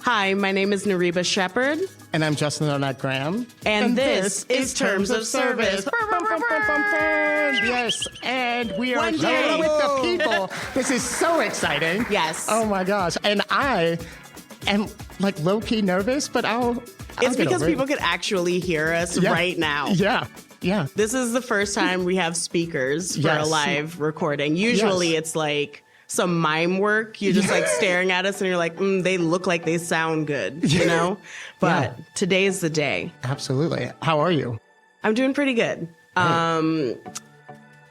Hi, my name is Nariba Shepherd. And I'm Justin Arnett Graham. And this is Terms of Service. Yes, and we are One here day. with the people. This is so exciting. Yes. Oh my gosh. And I am like low-key nervous, but I'll It's get because over it. people could actually hear us right now. Yeah. Yeah. This is the first time we have speakers for a Yes. live recording. Usually Yes. it's like some mime work. You're just like staring at us and you're like, they look like they sound good, you know? But today's the day. Absolutely. How are you? I'm doing pretty good.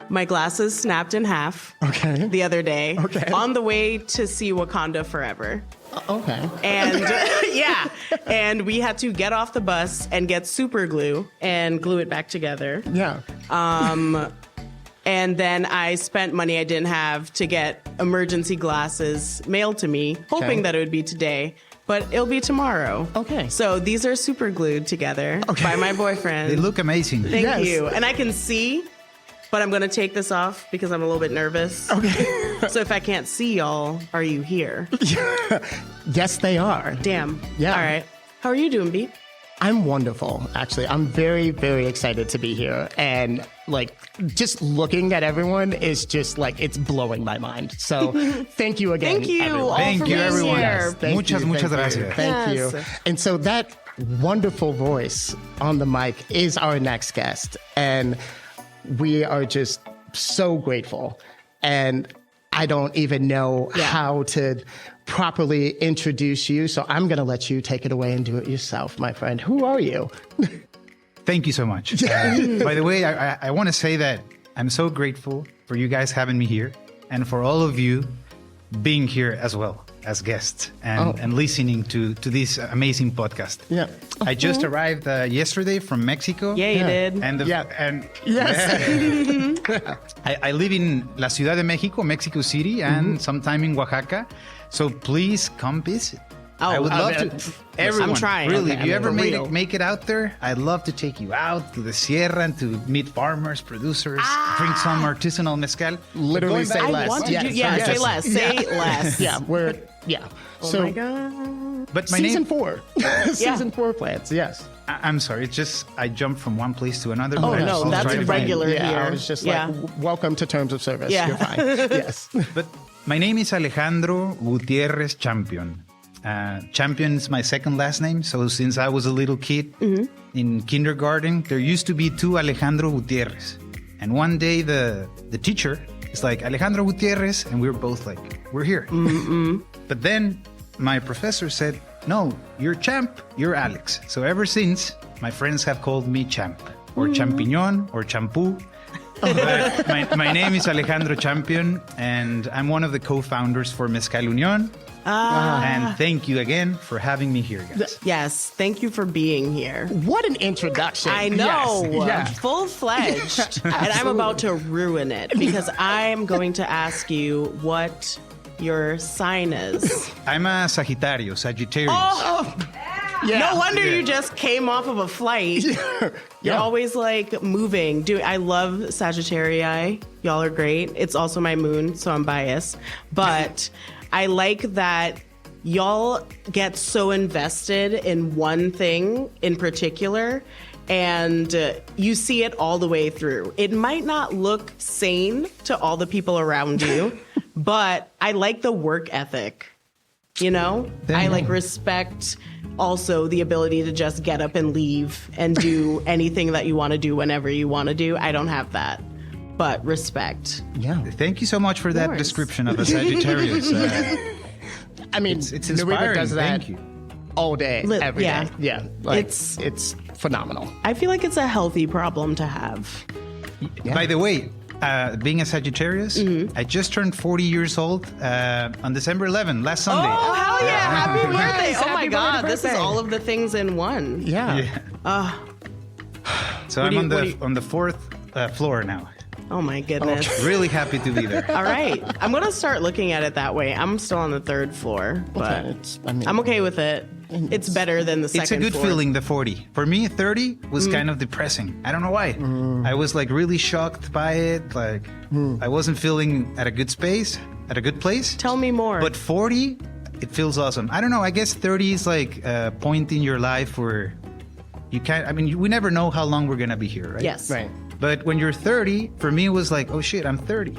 My glasses snapped in half Okay. the other day Okay. on the way to see Wakanda Forever. Okay. And and we had to get off the bus and get super glue and glue it back together. Yeah. And then I spent money I didn't have to get emergency glasses mailed to me, hoping that it would be today, but it'll be tomorrow. Okay. So these are super glued together by my boyfriend. They look amazing. Thank Yes. you. And I can see, but I'm going to take this off because I'm a little bit nervous. Okay. So if I can't see y'all, are you here? Yes, they are. Damn. Yeah. All right. How are you doing, Beat? I'm wonderful, actually. I'm very, very excited to be here. And like, just looking at everyone is just like, it's blowing my mind. So thank you again. Thank you everyone. all Thank for you, being everyone. here. Thank Muchas, you, muchas thank you, gracias. Thank Yes. you. And so that wonderful voice on the mic is our next guest. And we are just so grateful. And I don't even know how to properly introduce you. So I'm going to let you take it away and do it yourself, my friend. Who are you? Thank you so much. By the way, I want to say that I'm so grateful for you guys having me here and for all of you being here as well as guests and listening to this amazing podcast. Yeah. I just arrived yesterday from Mexico. Yeah, you did. And Yes. I live in La Ciudad de Mexico, Mexico City, and sometime in Oaxaca. So please come visit. Oh, I would I love bet. to. Everyone, I'm trying. Really, Okay, if you I'm ever for real. make it out there, I'd love to take you out to the Sierra and to meet farmers, producers, drink some artisanal mezcal. Literally Going say back- I less. wanted Yes. you. Yes. Say less. Say less. Yeah, Oh so my God. But my season name, 4. Season 4 plans, yes. I'm sorry, it's just I jumped from one place to another. Oh, but no, I'll that's try to find- regular. Yeah, here. I was just Yeah. like, welcome to Terms of Service. Yeah. You're fine. Yes. But my name is Alejandro Gutierrez Champion. Champion is my second last name. So since I was a little kid in kindergarten, there used to be 2 Alejandro Gutierrez. And one day the teacher is like, Alejandro Gutierrez. And we were both like, we're here. But then my professor said, no, you're Champ, you're Alex. So ever since, my friends have called me Champ or Champiñón or Champú. But my name is Alejandro Champion, and I'm one of the co-founders for Mezcal Unión. And thank you again for having me here, guys. Yes. Thank you for being here. What an introduction. I know. Yes. Yeah. Full-fledged. And I'm about to ruin it because I'm going to ask you what your sign is. I'm a Sagittarius. Yeah. No wonder you just came off of a flight. You're always like moving. I love Sagittarii. Y'all are great. It's also my moon, so I'm biased. But I like that y'all get so invested in one thing in particular, and you see it all the way through. It might not look sane to all the people around you, but I like the work ethic. You know, I like respect also the ability to just get up and leave and do anything that you want to do whenever you want to do. I don't have that, but respect. Yeah. Thank you so much for that course. description of a Sagittarius. I mean, It's Narita inspiring. does that Thank you. all day, every day. yeah. Yeah. Like, It's- it's phenomenal. I feel like it's a healthy problem to have. By the way, being a Sagittarius, I just turned 40 years old on December 11th, last Sunday. Oh, hell yeah. Happy birthday. Yes, Oh my happy God. birthday. This is all of the things in one. Yeah. So What I'm do you- on what the do you- on the 4th floor now. Oh my goodness. Really happy to be there. All right. I'm going to start looking at it that way. I'm still on the 3rd floor, but Okay, I mean, I'm okay with it. it's better than the second. It's a good feeling, the 40. For me, 30 was kind of depressing. I don't know why. I was like really shocked by it. Like I wasn't feeling at a good place. Tell me more. But 40, it feels awesome. I don't know. I guess 30 is like a point in your life where you can't, I mean, we never know how long we're going to be here, right? Yes. Right. But when you're 30, for me, it was like, oh shit, I'm 30.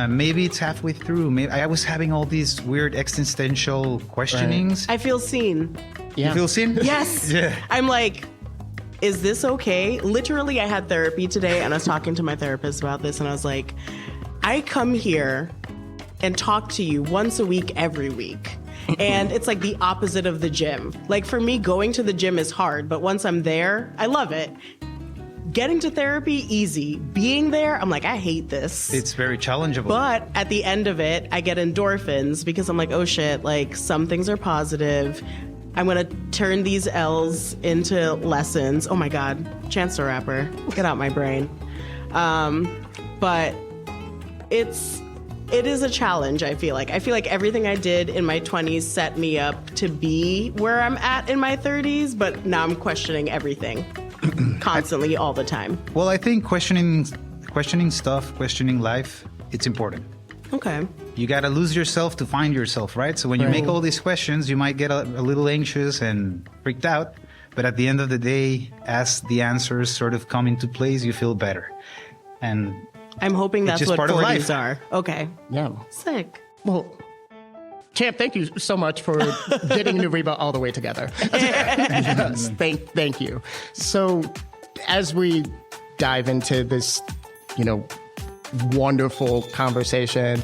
Maybe it's halfway through. Maybe I was having all these weird existential questionings. I feel seen. Yeah. You feel seen? Yes. Yeah. I'm like, is this okay? Literally, I had therapy today, and I was talking to my therapist about this, and I was like, I come here and talk to you once a week, every week. And it's like the opposite of the gym. Like for me, going to the gym is hard, but once I'm there, I love it. Getting to therapy, easy. Being there, I'm like, I hate this. It's very challengeable. But at the end of it, I get endorphins because I'm like, oh shit, like some things are positive. I'm going to turn these L's into lessons. Oh my God, Chance the Rapper, get out my brain. But it is a challenge, I feel like. I feel like everything I did in my 20s set me up to be where I'm at in my 30s, but now I'm questioning everything constantly all the time. Well, I think questioning stuff, questioning life, it's important. Okay. You got to lose yourself to find yourself, right? So when you make all these questions, you might get a little anxious and freaked out. But at the end of the day, as the answers sort of come into place, you feel better. And I'm hoping that's just what part of 40s life. are. Okay. Yeah. Sick. Well, Champ, thank you so much for getting Nuriba all the way together. Yes, thank you. So as we dive into this, wonderful conversation,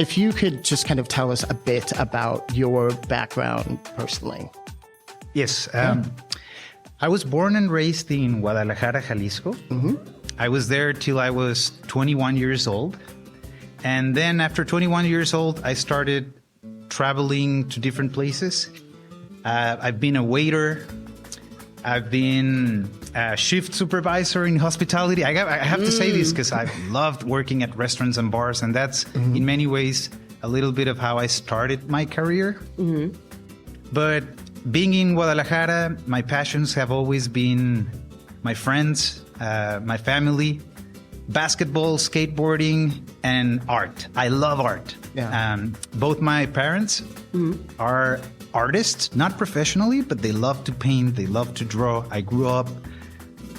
if you could just kind of tell us a bit about your background personally. Yes. I was born and raised in Guadalajara, Jalisco. Mm-hmm. I was there till I was 21 years old. And then after 21 years old, I started traveling to different places. I've been a waiter. I've been a shift supervisor in hospitality. I have to say this because I've loved working at restaurants and bars. And that's in many ways a little bit of how I started my career. Mm-hmm. But being in Guadalajara, my passions have always been my friends, my family, basketball, skateboarding, and art. I love art. Yeah. Both my parents are artists, not professionally, but they love to paint, they love to draw. I grew up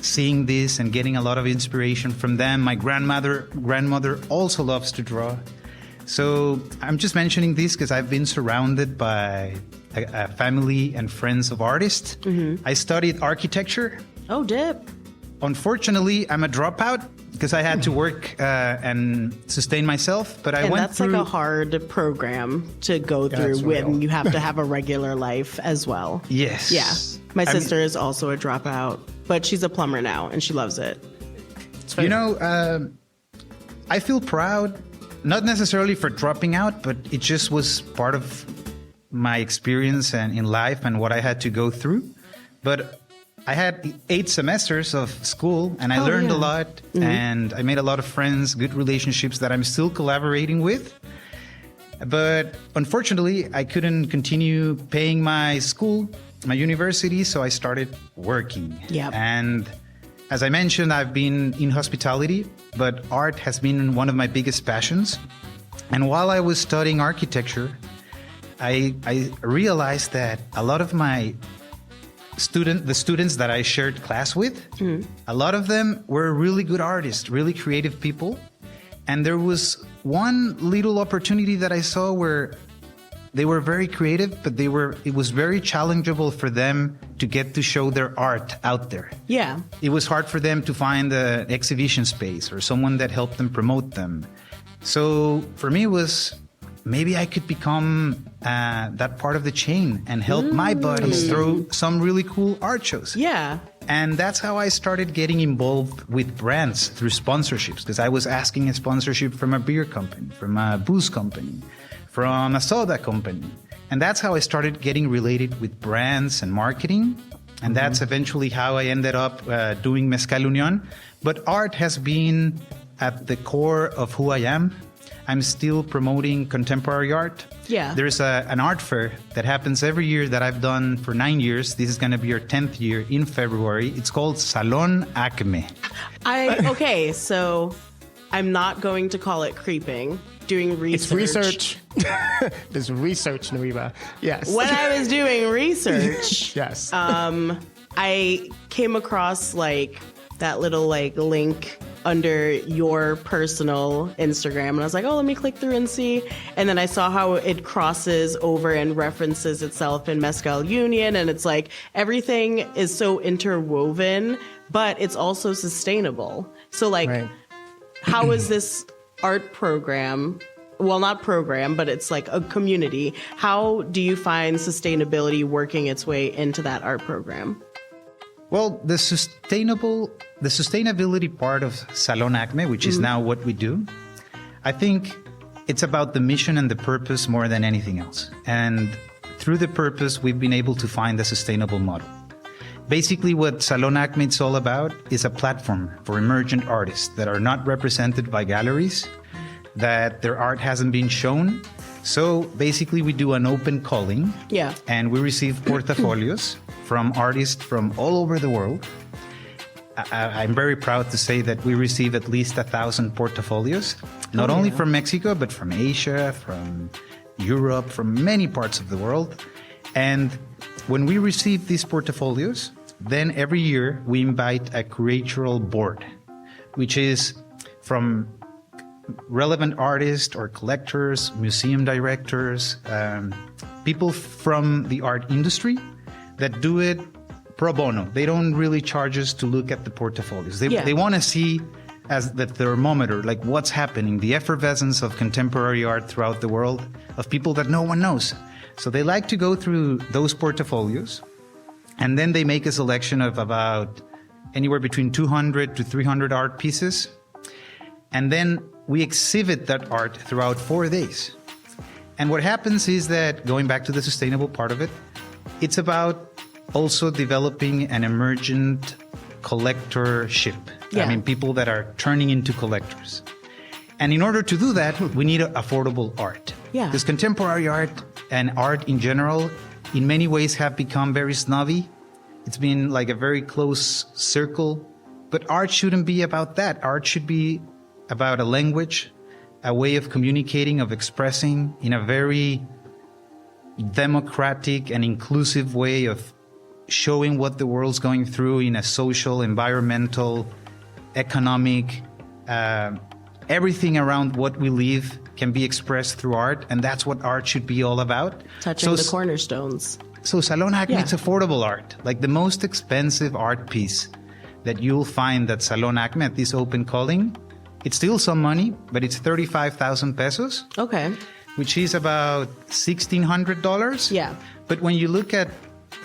seeing this and getting a lot of inspiration from them. My grandmother also loves to draw. So I'm just mentioning this because I've been surrounded by a family and friends of artists. Mm-hmm. I studied architecture. Oh, dip. Unfortunately, I'm a dropout because I had to work and sustain myself. But I went through. That's like a hard program to go through when you have to have a regular life as well. Yes. Yeah. My sister is also a dropout, but she's a plumber now and she loves it. I feel proud, not necessarily for dropping out, but it just was part of my experience and in life and what I had to go through. But I had 8 semesters of school and I learned a lot and I made a lot of friends, good relationships that I'm still collaborating with. But unfortunately, I couldn't continue paying my school, my university, so I started working. Yep. And as I mentioned, I've been in hospitality, but art has been one of my biggest passions. And while I was studying architecture, I realized that a lot of the students that I shared class with, a lot of them were really good artists, really creative people. And there was one little opportunity that I saw where they were very creative, but it was very challengeable for them to get to show their art out there. Yeah. It was hard for them to find an exhibition space or someone that helped them promote them. So for me, it was maybe I could become that part of the chain and help my buddies throw some really cool art shows. Yeah. And that's how I started getting involved with brands through sponsorships, because I was asking a sponsorship from a beer company, from a booze company, from a soda company. And that's how I started getting related with brands and marketing. And that's eventually how I ended up doing Mezcal Union. But art has been at the core of who I am. I'm still promoting contemporary art. Yeah. There's an art fair that happens every year that I've done for 9 years. This is going to be our 10th year in February. It's called Salón Acme. Okay, so I'm not going to call it creeping. Doing research. It's research. There's research, Nariba. Yes. When I was doing research, yes. I came across like that little like link under your personal Instagram, and I was like, oh, let me click through and see. And then I saw how it crosses over and references itself in Mezcal Union, and it's like everything is so interwoven, but it's also sustainable. So like, Right. how is this art program? Well, not program, but it's like a community. How do you find sustainability working its way into that art program? Well, the sustainability part of Salón Acme, which is now what we do, I think it's about the mission and the purpose more than anything else. And through the purpose, we've been able to find a sustainable model. Basically, what Salón Acme is all about is a platform for emergent artists that are not represented by galleries, that their art hasn't been shown. So basically, we do an open calling. Yeah. And we receive portfolios from artists from all over the world. I'm very proud to say that we receive at least 1,000 portfolios, not only from Mexico, but from Asia, from Europe, from many parts of the world. And when we receive these portfolios, then every year we invite a curatorial board, which is from relevant artists or collectors, museum directors, people from the art industry that do it pro bono. They don't really charge us to look at the portfolios. They want to see as the thermometer, like what's happening, the effervescence of contemporary art throughout the world, of people that no one knows. So they like to go through those portfolios, and then they make a selection of about anywhere between 200 to 300 art pieces. And then we exhibit that art throughout 4 days. And what happens is that, going back to the sustainable part of it, it's about also developing an emergent collectorship. Yeah. I mean, people that are turning into collectors. And in order to do that, we need affordable art. Yeah. Because contemporary art and art in general, in many ways, have become very snobby. It's been like a very close circle. But art shouldn't be about that. Art should be about a language, a way of communicating, of expressing in a very democratic and inclusive way of showing what the world's going through in a social, environmental, economic, everything around what we live can be expressed through art, and that's what art should be all about. Touching the cornerstones. So Salón Acme, Yeah. it's affordable art. Like the most expensive art piece that you'll find at Salón Acme at this open calling, it's still some money, but it's 35,000 pesos. Okay. Which is about $1,600. Yeah. But when you look at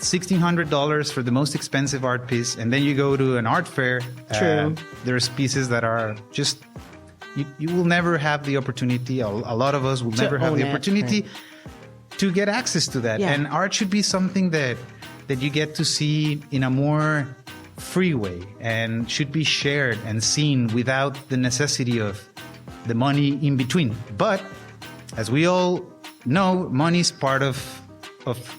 $1,600 for the most expensive art piece, and then you go to an art fair, True. There's pieces that are just, you will never have the opportunity, a lot of us will never have own the it, opportunity to get access to that. Yeah. And art should be something that you get to see in a more free way and should be shared and seen without the necessity of the money in between. But as we all know, money is part of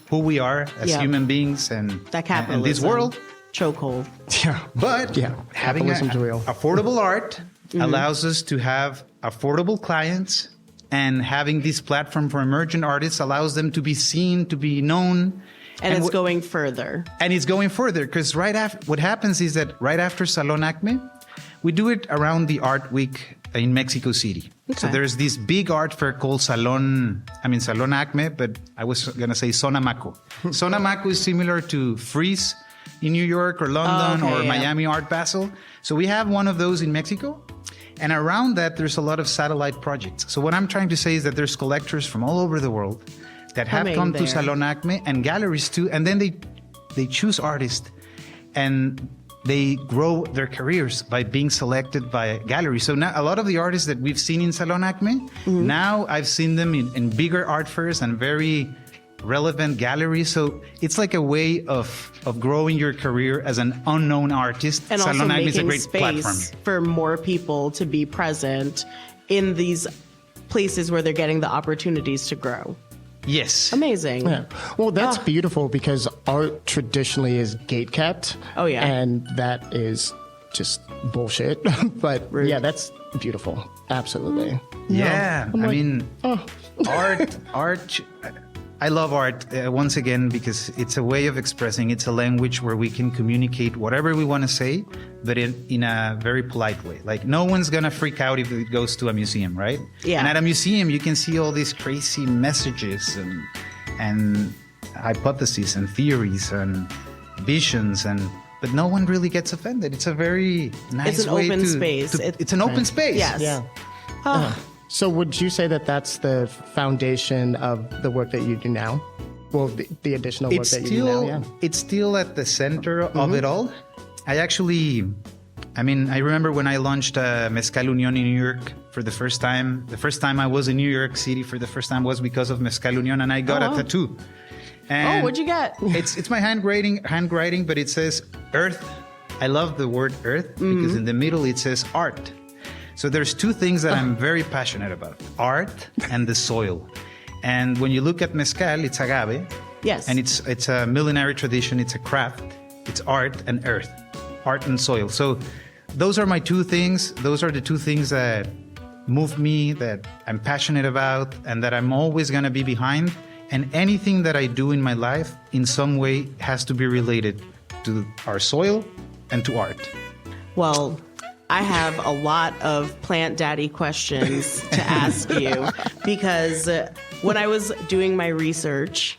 who we are as Yeah. human beings and That capitalism. this world. Chokehold. Yeah. But having Capitalism's real. affordable art allows us to have affordable clients, and having this platform for emergent artists allows them to be seen, to be known. And it's going further. And it's going further because what happens is that right after Salón Acme, we do it around the Art Week in Mexico City. Okay. So there's this big art fair called Salón Acme, but I was going to say Sonamaco. Sonamaco is similar to Frieze in New York or London or Miami Art Basel. So we have one of those in Mexico. And around that, there's a lot of satellite projects. So what I'm trying to say is that there's collectors from all over the world that have Coming come to there. Salón Acme, and galleries too. And then they choose artists and they grow their careers by being selected by a gallery. So now a lot of the artists that we've seen in Salón Acme, now I've seen them in bigger art fairs and very relevant galleries. So it's like a way of growing your career as an unknown artist. And also Salón Acme is a making great space platform. for more people to be present in these places where they're getting the opportunities to grow. Yes. Amazing. Yeah. Well, that's beautiful because art traditionally is gate kept. Oh, yeah. And that is just bullshit. But yeah, that's beautiful. Absolutely. Yeah. I'm I like, mean, art. I love art once again because it's a way of expressing. It's a language where we can communicate whatever we want to say, but in a very polite way. Like no one's gonna freak out if it goes to a museum, right? Yeah. And at a museum, you can see all these crazy messages and hypotheses and theories and visions but no one really gets offended. It's a very nice It's an way open to, space. it's an open space. Yes. Yeah. So would you say that that's the foundation of the work that you do now? Well, the additional work that you do now, yeah. It's still at the center of it all. I remember when I launched Mezcal Union in New York for the first time. The first time I was in New York City for the first time was because of Mezcal Union, and I got a tattoo. And what'd you get? It's my handwriting, but it says Earth. I love the word Earth because in the middle it says art. So there's two things that I'm very passionate about: art and the soil. And when you look at mezcal, it's agave. Yes. And it's a millenary tradition. It's a craft. It's art and earth, art and soil. So those are my two things. Those are the two things that move me, that I'm passionate about, and that I'm always going to be behind. And anything that I do in my life in some way has to be related to our soil and to art. Well, I have a lot of plant daddy questions to ask you because when I was doing my research...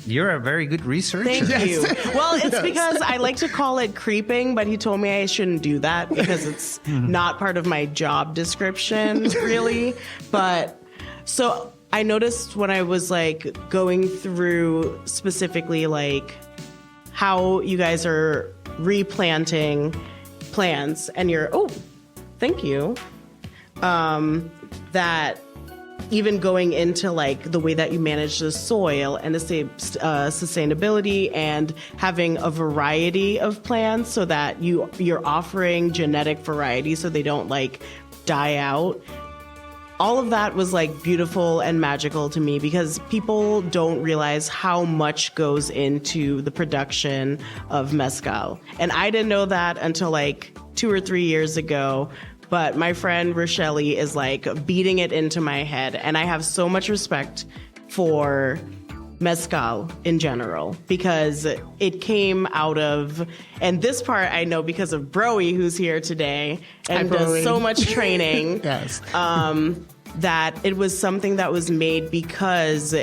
You're a very good researcher. Thank you. Well, it's because I like to call it creeping, but he told me I shouldn't do that because it's not part of my job description, really. But so I noticed when I was like going through specifically like how you guys are replanting plants and thank you. That even going into like the way that you manage the soil and the sustainability and having a variety of plants so that you're offering genetic variety so they don't like die out. All of that was like beautiful and magical to me because people don't realize how much goes into the production of mezcal. And I didn't know that until like 2 or 3 years ago. But my friend Rochelle is like beating it into my head. And I have so much respect for mezcal in general because it came out of, and this part I know because of Broey, who's here today and does so much training. Yes. That it was something that was made because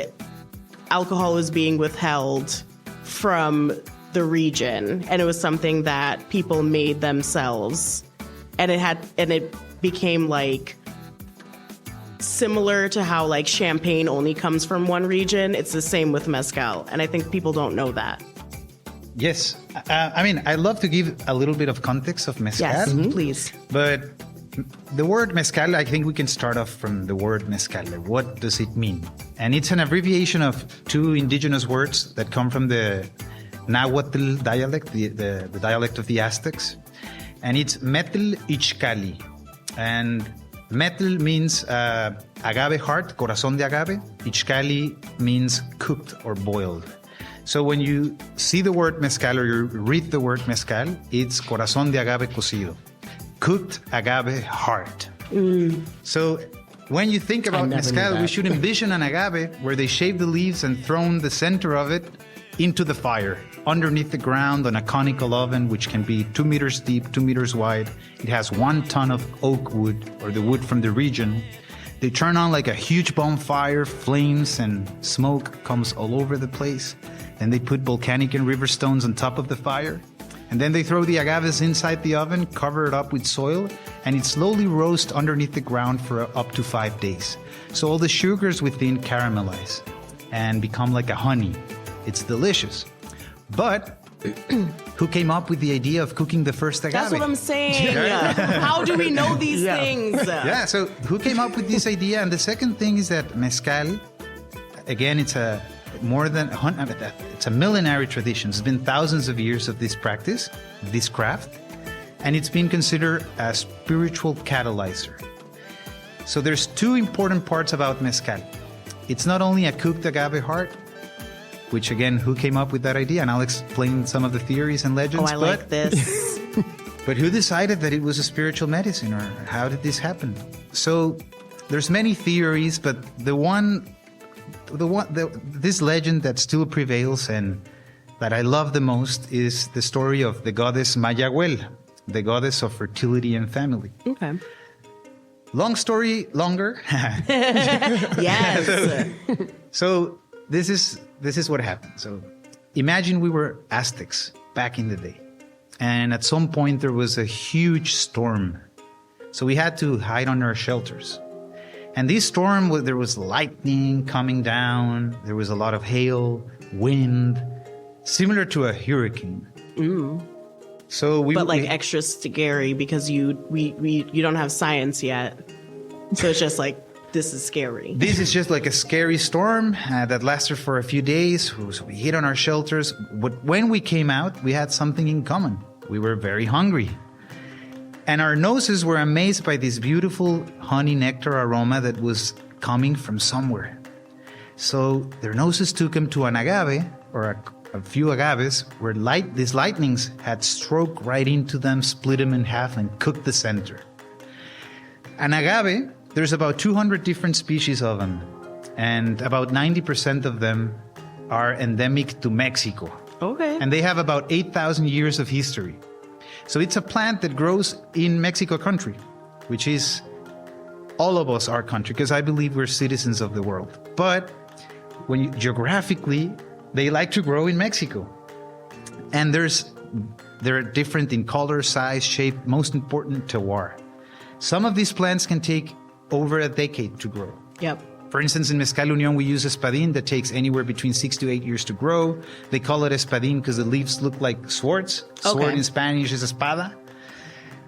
alcohol was being withheld from the region, and it was something that people made themselves, and it became like similar to how like champagne only comes from one region. It's the same with mezcal, and I think people don't know that. Yes. I love to give a little bit of context of mezcal. Yes, please. But the word mezcal, I think we can start off from the word mezcal. What does it mean? And it's an abbreviation of two indigenous words that come from the Nahuatl dialect, the dialect of the Aztecs. And it's metl ichcali. And metl means agave heart, corazón de agave. Ichcali means cooked or boiled. So when you see the word mezcal or you read the word mezcal, it's corazón de agave cocido. Cooked agave heart. So when you think about mezcal, we should envision an agave where they shave the leaves and thrown the center of it into the fire, underneath the ground on a conical oven, which can be 2 meters deep, 2 meters wide. It has 1 ton of oak wood, or the wood from the region. They turn on like a huge bonfire, flames and smoke comes all over the place. Then they put volcanic and river stones on top of the fire. And then they throw the agaves inside the oven, cover it up with soil, and it slowly roasts underneath the ground for up to 5 days. So all the sugars within caramelize and become like a honey. It's delicious. But who came up with the idea of cooking the first agave? That's what I'm saying. How do we know these things? Yeah, so who came up with this idea? And the second thing is that mezcal, again, it's a millenary tradition. It's been thousands of years of this practice, this craft, and it's been considered a spiritual catalyzer. So there's two important parts about mezcal. It's not only a cooked agave heart, which again, who came up with that idea? And I'll explain some of the theories and legends. Oh, I like this. But who decided that it was a spiritual medicine, or how did this happen? So there's many theories, but this legend that still prevails and that I love the most is the story of the goddess Mayahuel, the goddess of fertility and family. Okay. Long story longer. Yes. So this is what happened. So imagine we were Aztecs back in the day. And at some point there was a huge storm. So we had to hide on our shelters. And this storm, there was lightning coming down. There was a lot of hail, wind, similar to a hurricane. So but like extra scary because you don't have science yet. So it's just like, this is scary. This is just like a scary storm that lasted for a few days. So we hid on our shelters. But when we came out, we had something in common. We were very hungry. And our noses were amazed by this beautiful honey nectar aroma that was coming from somewhere. So their noses took them to an agave, or a few agaves, where these lightnings had struck right into them, split them in half, and cooked the center. An agave, there's about 200 different species of them, and about 90% of them are endemic to Mexico. Okay. And they have about 8,000 years of history. So it's a plant that grows in Mexico country, which is all of us our country, because I believe we're citizens of the world. But geographically, they like to grow in Mexico. And they're different in color, size, shape, most important, terroir. Some of these plants can take over a decade to grow. Yep. For instance, in Mezcal Unión, we use espadín that takes anywhere between 6 to 8 years to grow. They call it espadín because the leaves look like swords. Sword in Spanish is espada.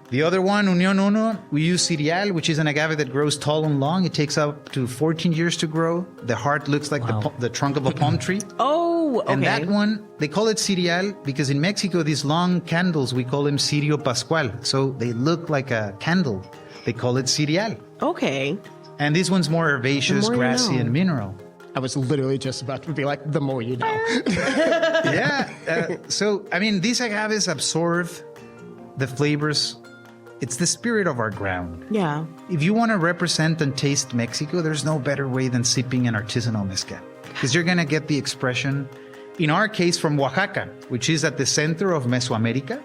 The other one, Unión Uno, we use cereal, which is an agave that grows tall and long. It takes up to 14 years to grow. The heart looks like the trunk of a palm tree. Oh, okay. And that one, they call it cereal because in Mexico, these long candles, we call them cirio pascual. So they look like a candle. They call it cereal. Okay. And this one's more herbaceous, grassy, and mineral. I was literally just about to be like, the more you know. Yeah. So, I mean, these agaves absorb the flavors. It's the spirit of our ground. Yeah. If you want to represent and taste Mexico, there's no better way than sipping an artisanal mezcal. Because you're going to get the expression, in our case, from Oaxaca, which is at the center of Mesoamerica.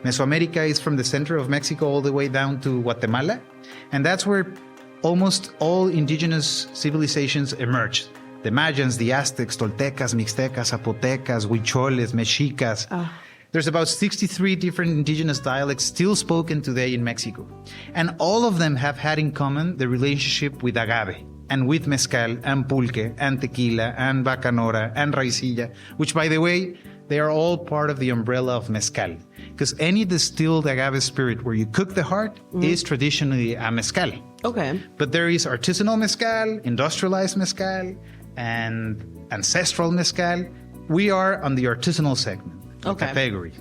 Mesoamerica is from the center of Mexico all the way down to Guatemala. And that's where almost all indigenous civilizations emerged. The Mayans, the Aztecs, Toltecas, Mixtecas, Zapotecas, Huicholes, Mexicas. There's about 63 different indigenous dialects still spoken today in Mexico. And all of them have had in common the relationship with agave, and with mezcal, and pulque, and tequila, and bacanora, and raicilla, which, by the way, they are all part of the umbrella of mezcal. Because any distilled agave spirit where you cook the heart is traditionally a mezcal. Okay. But there is artisanal mezcal, industrialized mezcal, and ancestral mezcal. We are on the artisanal segment, the category.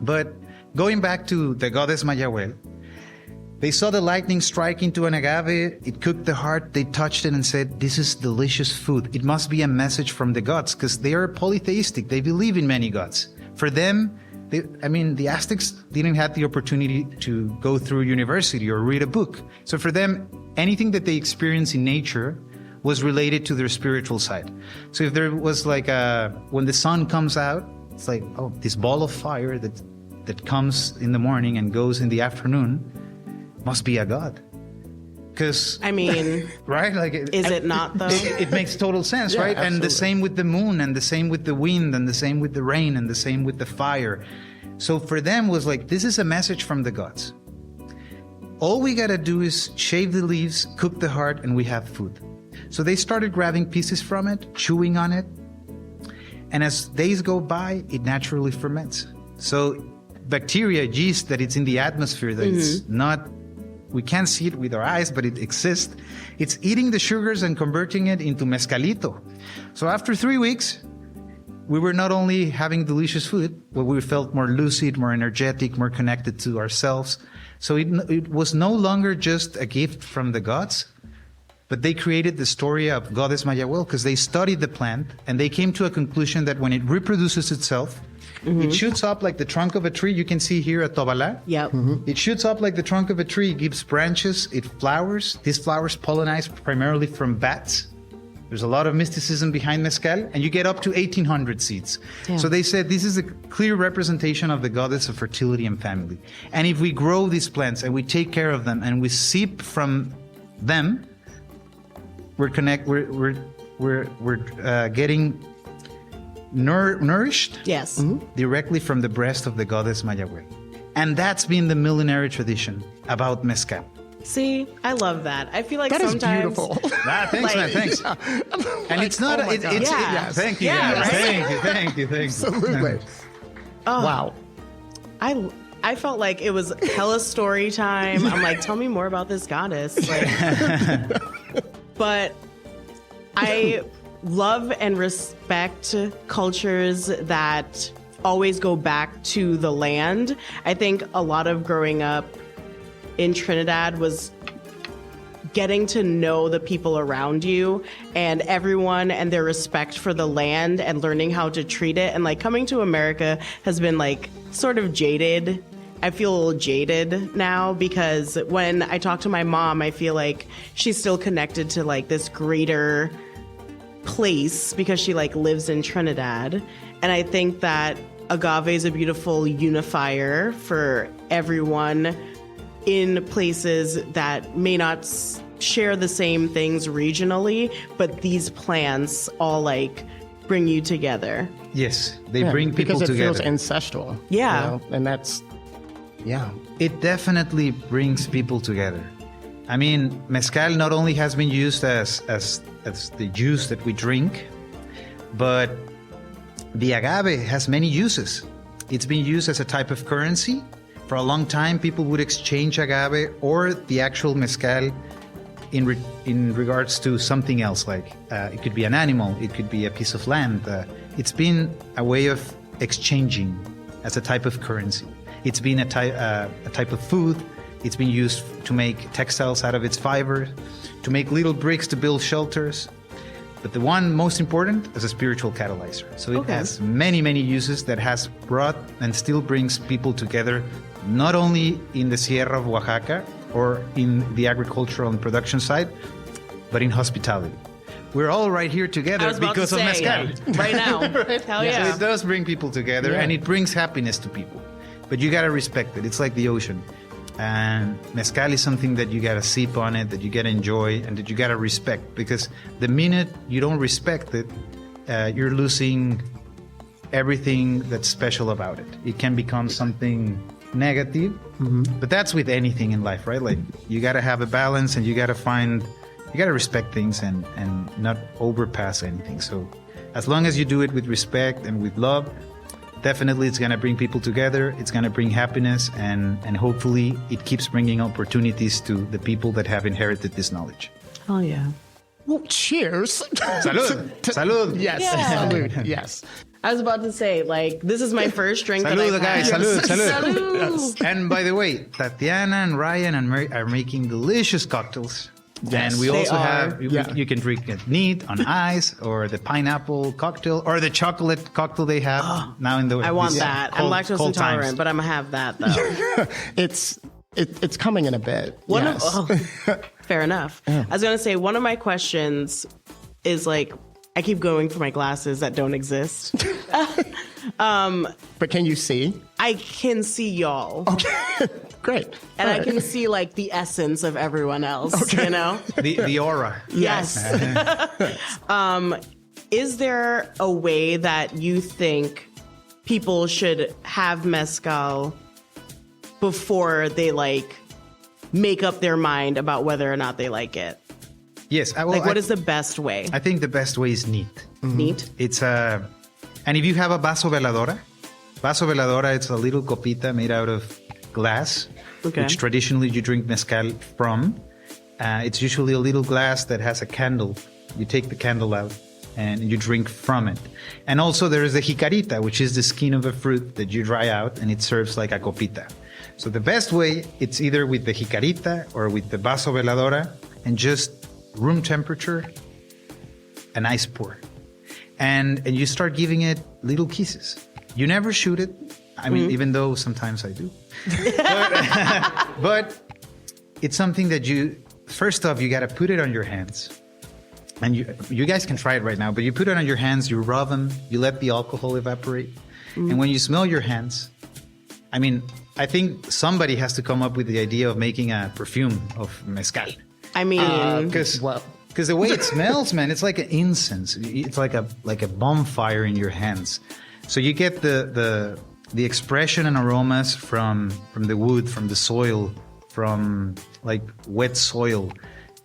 But going back to the goddess Mayahuel, they saw the lightning strike into an agave. It cooked the heart. They touched it and said, this is delicious food. It must be a message from the gods, because they are polytheistic. They believe in many gods. For them, the Aztecs didn't have the opportunity to go through university or read a book. So for them, anything that they experience in nature was related to their spiritual side. So if there was like when the sun comes out, it's like, oh, this ball of fire that comes in the morning and goes in the afternoon must be a god. Because right, like, is it not though? It makes total sense, right? Absolutely. And the same with the moon, and the same with the wind, and the same with the rain, and the same with the fire. So for them was like, this is a message from the gods. All we gotta do is shave the leaves, cook the heart, and we have food. So they started grabbing pieces from it, chewing on it, and as days go by, it naturally ferments. So bacteria, yeast that it's in the atmosphere, that it's not, we can't see it with our eyes, but it exists. It's eating the sugars and converting it into mezcalito. So after 3 weeks, we were not only having delicious food, but we felt more lucid, more energetic, more connected to ourselves. So it was no longer just a gift from the gods, but they created the story of Goddess Mayahuel because they studied the plant and they came to a conclusion that when it reproduces itself, it shoots up like the trunk of a tree. You can see here at Tobala. Yep. It shoots up like the trunk of a tree, gives branches, it flowers. These flowers pollinize primarily from bats. There's a lot of mysticism behind mezcal, and you get up to 1,800 seeds. Yeah. So they said this is a clear representation of the goddess of fertility and family. And if we grow these plants and we take care of them and we sip from them, we're getting nourished Yes. directly from the breast of the goddess Mayahuel. And that's been the millenary tradition about mezcal. See, I love that. I feel like That is sometimes beautiful. Thanks, man, thanks. And it's not, oh my it's, God. Yeah. thank you, Yeah, guys. right? Thank you. Absolutely. Wow. I felt like it was hella story time. I'm like, tell me more about this goddess. Like, but I love and respect cultures that always go back to the land. I think a lot of growing up in Trinidad was getting to know the people around you and everyone and their respect for the land and learning how to treat it. And like coming to America has been like sort of jaded. I feel a little jaded now because when I talk to my mom, I feel like she's still connected to like this greater place because she like lives in Trinidad. And I think that agave is a beautiful unifier for everyone in places that may not share the same things regionally, but these plants all like bring you together. Yes, they Yeah, bring people because it together. feels ancestral. Yeah. And that's, yeah. It definitely brings people together. I mean, mezcal not only has been used as the juice that we drink, but the agave has many uses. It's been used as a type of currency. For a long time, people would exchange agave or the actual mezcal in regards to something else, like it could be an animal, it could be a piece of land. It's been a way of exchanging as a type of currency. It's been a type of food. It's been used to make textiles out of its fiber, to make little bricks to build shelters. But the one most important is a spiritual catalyzer. So it has many, many uses that has brought and still brings people together, not only in the Sierra of Oaxaca or in the agricultural and production side, but in hospitality. We're all right here together because of mezcal. Right now. Hell yeah. So it does bring people together and it brings happiness to people. But you got to respect it. It's like the ocean. And mezcal is something that you got to sip on it, that you got to enjoy, and that you got to respect. Because the minute you don't respect it, you're losing everything that's special about it. It can become something negative. But that's with anything in life, right? Like you got to have a balance and you got to respect things and not overpass anything. So as long as you do it with respect and with love, definitely it's going to bring people together. It's going to bring happiness and hopefully it keeps bringing opportunities to the people that have inherited this knowledge. Oh yeah. Well, cheers. Salud. Salud. Yes. Yeah. Salud. Yes. I was about to say, like, this is my first drink that Salud, I've guys. had. Salud. Salud. Salud. And by the way, Tatiana and Ryan and Mary are making delicious cocktails. Yes. And we They also are. have, you can drink it neat on ice or the pineapple cocktail or the chocolate cocktail they have now in the I want these that. I'm cold- lactose cold intolerant, times. but I'm gonna have that though. It's coming in a bit. Fair enough. I was gonna say one of my questions is like, I keep going for my glasses that don't exist. But can you see? I can see y'all, Great. and All I right. can see like the essence of everyone else. You know? The aura. Yes. Is there a way that you think people should have mezcal before they like make up their mind about whether or not they like it? Yes. Like, what is the best way? I think the best way is neat. Neat. It's and if you have a vaso veladora, it's a little copita made out of glass, Okay. which traditionally you drink mezcal from. It's usually a little glass that has a candle. You take the candle out and you drink from it. And also there is the jicarita, which is the skin of a fruit that you dry out and it serves like a copita. So the best way, it's either with the jicarita or with the vaso veladora, and just room temperature, an ice pour. And you start giving it little kisses. You never shoot it. I mean, even though sometimes I do. But it's something that first off, you got to put it on your hands. And you guys can try it right now, but you put it on your hands, you rub them, you let the alcohol evaporate. And when you smell your hands, I mean, I think somebody has to come up with the idea of making a perfume of mezcal. I mean, Because the way it smells, man, it's like an incense. It's like a bonfire in your hands. So you get the expression and aromas from the wood, from the soil, from like wet soil,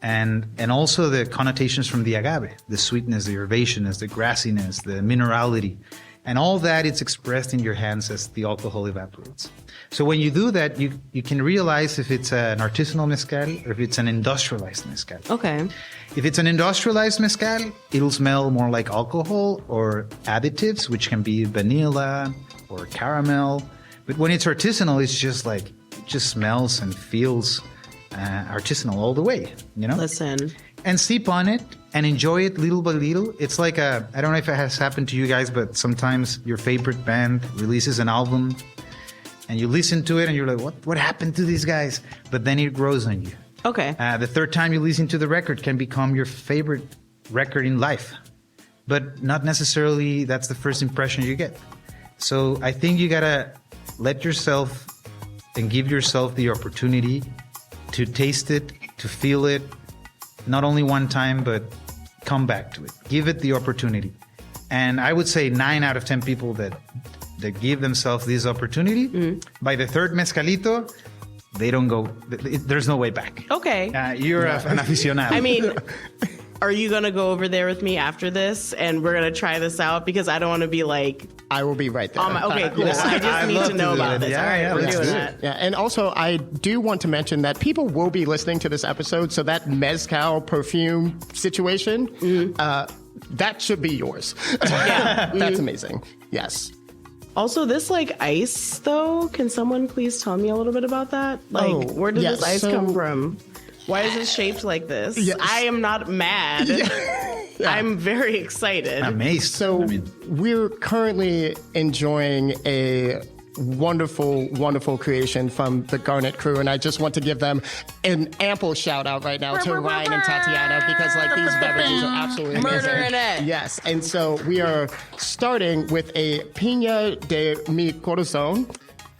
and also the connotations from the agave, the sweetness, the herbaceousness, the grassiness, the minerality, and all that it's expressed in your hands as the alcohol evaporates. So when you do that, you can realize if it's an artisanal mezcal or if it's an industrialized mezcal. okay. If it's an industrialized mezcal, it'll smell more like alcohol or additives, which can be vanilla or caramel. But when it's artisanal, it's just like, it just smells and feels artisanal all the way, you know? Listen. And sip on it and enjoy it little by little. It's like I don't know if it has happened to you guys, but sometimes your favorite band releases an album and you listen to it and you're like, what happened to these guys? But then it grows on you. Okay. The third time you listen to the record can become your favorite record in life. But not necessarily that's the first impression you get. So I think you gotta let yourself and give yourself the opportunity to taste it, to feel it, not only one time, but come back to it. Give it the opportunity. And I would say 9 out of 10 people that give themselves this opportunity, by the third mezcalito, they don't go, there's no way back. Okay. You're an aficionado. I mean, are you going to go over there with me after this and we're going to try this out? Because I don't want to be like, I will be right there. okay, cool. Yes. I just need to know about this. Yeah, All right, yeah, we're let's doing do that. it. Yeah, and also I do want to mention that people will be listening to this episode, so that mezcal perfume situation, that should be yours. That's amazing. Yes. Also, this like ice though, can someone please tell me a little bit about that? Like, where did this ice come from? Why is it shaped like this? Yes. I am not mad. I'm very excited. Amazed. So we're currently enjoying a wonderful, wonderful creation from the Garnet crew, and I just want to give them an ample shout out right now to Ryan and Tatiana, because like these beverages are absolutely amazing. Murdering it. Yes, and so we are starting with a Piña de mi Corazón.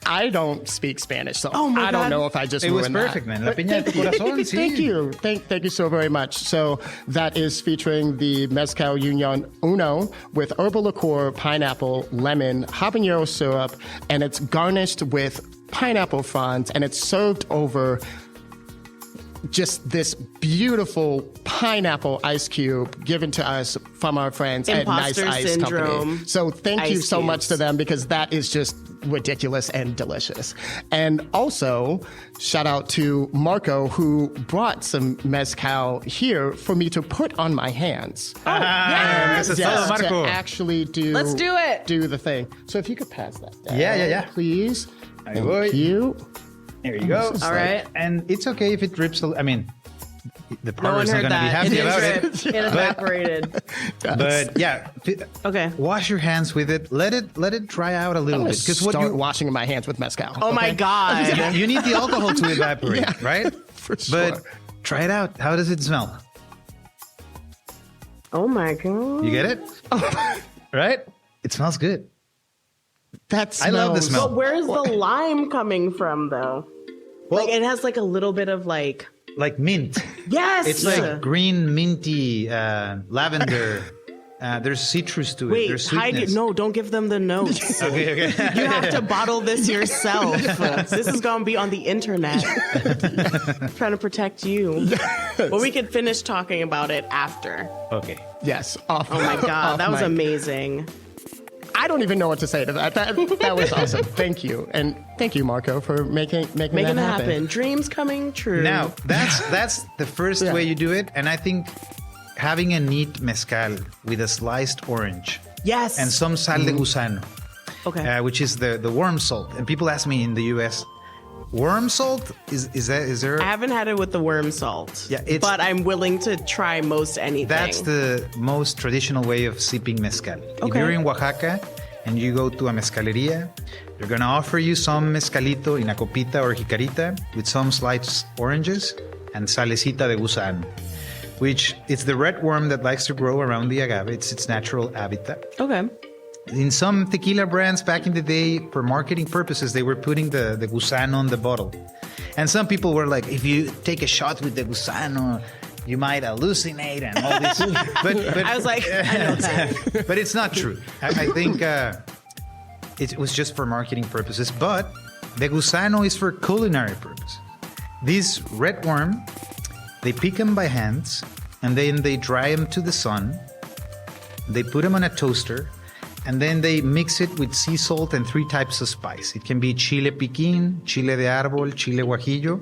I don't speak Spanish, so I don't know if I just It was ruined perfect, that. man. La piña de tu corazón, sí. Thank you. Thank you so very much. So that is featuring the Mezcal Union Uno with herbal liqueur, pineapple, lemon, habanero syrup, and it's garnished with pineapple fronds, and it's served over just this beautiful pineapple ice cube given to us from our friends at Nice Imposter Ice syndrome. Company. So thank you Ice so cubes. much to them, because that is just ridiculous and delicious. And also, shout out to Marco, who brought some mezcal here for me to put on my hands. Yes, Yes, todo, to Marco. actually Let's do it. do the thing. So if you could pass that down, Yeah. please. Ahí Thank voy. you. There you go. All right. And it's okay if it drips. I mean, the No one partner's not heard going to be that. happy It about dripped. it. It evaporated. But yeah, Okay. wash your hands with it. Let it dry out a little I'm bit. gonna Because start washing my hands with mezcal. Oh my okay? God. you need the alcohol to evaporate, right? For sure. But try it out. How does it smell? Oh my God. You get it? Right? It smells good. That I love the smells- smell. But where's the lime coming from though? Well, Like it has like a little bit of like, like mint. yes. It's like green, minty, lavender. There's citrus to it. Wait, There's hide it. sweetness. No, don't give them the notes. Okay. You have to bottle this yourself. This is going to be on the internet. Trying to protect you. But we could finish talking about it after. Okay. Yes. Oh my God, that was amazing. I don't even know what to say to that. That was awesome. Thank you. And thank you, Marco, for making Making it happen. Dreams coming true. Now, that's the first way you do it. And I think having a neat mezcal with a sliced orange Yes. and some sal de gusano, Okay. which is the worm salt. And people ask me in the U.S., Worm salt is there? I haven't had it with the worm salt. Yeah, but I'm willing to try most anything. That's the most traditional way of sipping mezcal. If Okay. you're in Oaxaca and you go to a mezcaleria, they're gonna offer you some mezcalito in a copita or jicarita with some sliced oranges and salecita de gusano, which is the red worm that likes to grow around the agave. It's its natural habitat. Okay. In some tequila brands back in the day, for marketing purposes, they were putting the gusano on the bottle. And some people were like, if you take a shot with the gusano, you might hallucinate and all this. but I was like, I know that. but it's not true. I think it was just for marketing purposes. But the gusano is for culinary purpose. This red worm, they pick them by hands, and then they dry them to the sun. They put them on a toaster, and then they mix it with sea salt and 3 types of spice. It can be chile piquín, chile de árbol, chile guajillo.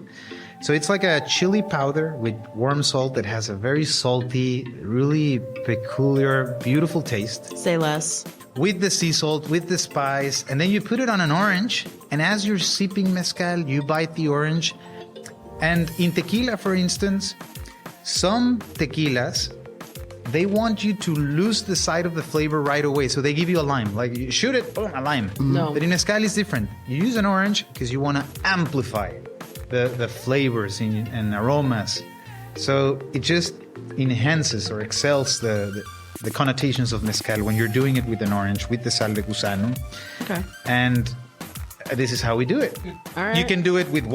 So it's like a chili powder with worm salt that has a very salty, really peculiar, beautiful taste. Say less. With the sea salt, with the spice, and then you put it on an orange, and as you're sipping mezcal, you bite the orange. And in tequila, for instance, some tequilas, they want you to lose the sight of the flavor right away. So they give you a lime. Like, you shoot it, boom, a lime. No. But in mezcal, it's different. You use an orange because you want to amplify the flavors and aromas. So it just enhances or excels the connotations of mezcal when you're doing it with an orange, with the sal de gusano. Okay. And this is how we do it. All right. You can do it with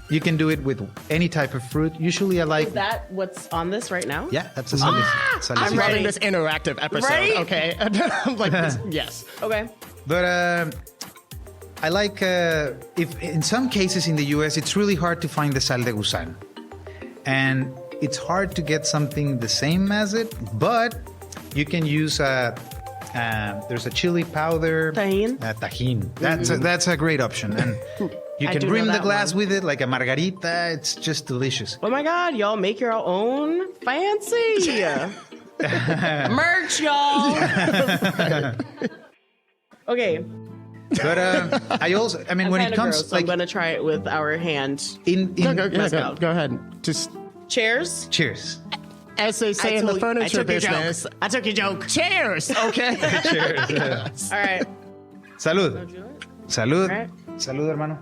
you can do it with any type of fruit. Usually I like... Is that what's on this right now? Yeah, that's a salicita. I'm I'm ready. loving this interactive episode. Right? Okay. I'm like, yes. Okay. But I like... if in some cases in the US, it's really hard to find the sal de gusano. And it's hard to get something the same as it, but you can use... there's a chili powder. Tajin? Tajin. That's a great option. And you I can do rim know the that glass one. with it like a margarita. It's just delicious. Oh my God, y'all make your own fancy merch, y'all. Okay. But I mean, I'm when it kinda comes gross, so I'm gonna try it with our hand. Go ahead. Just Cheers. Cheers. as they say in the furniture business. I took your joke. Cheers. Okay. Cheers. All right. Salud. Salud. Right. Salud, hermano.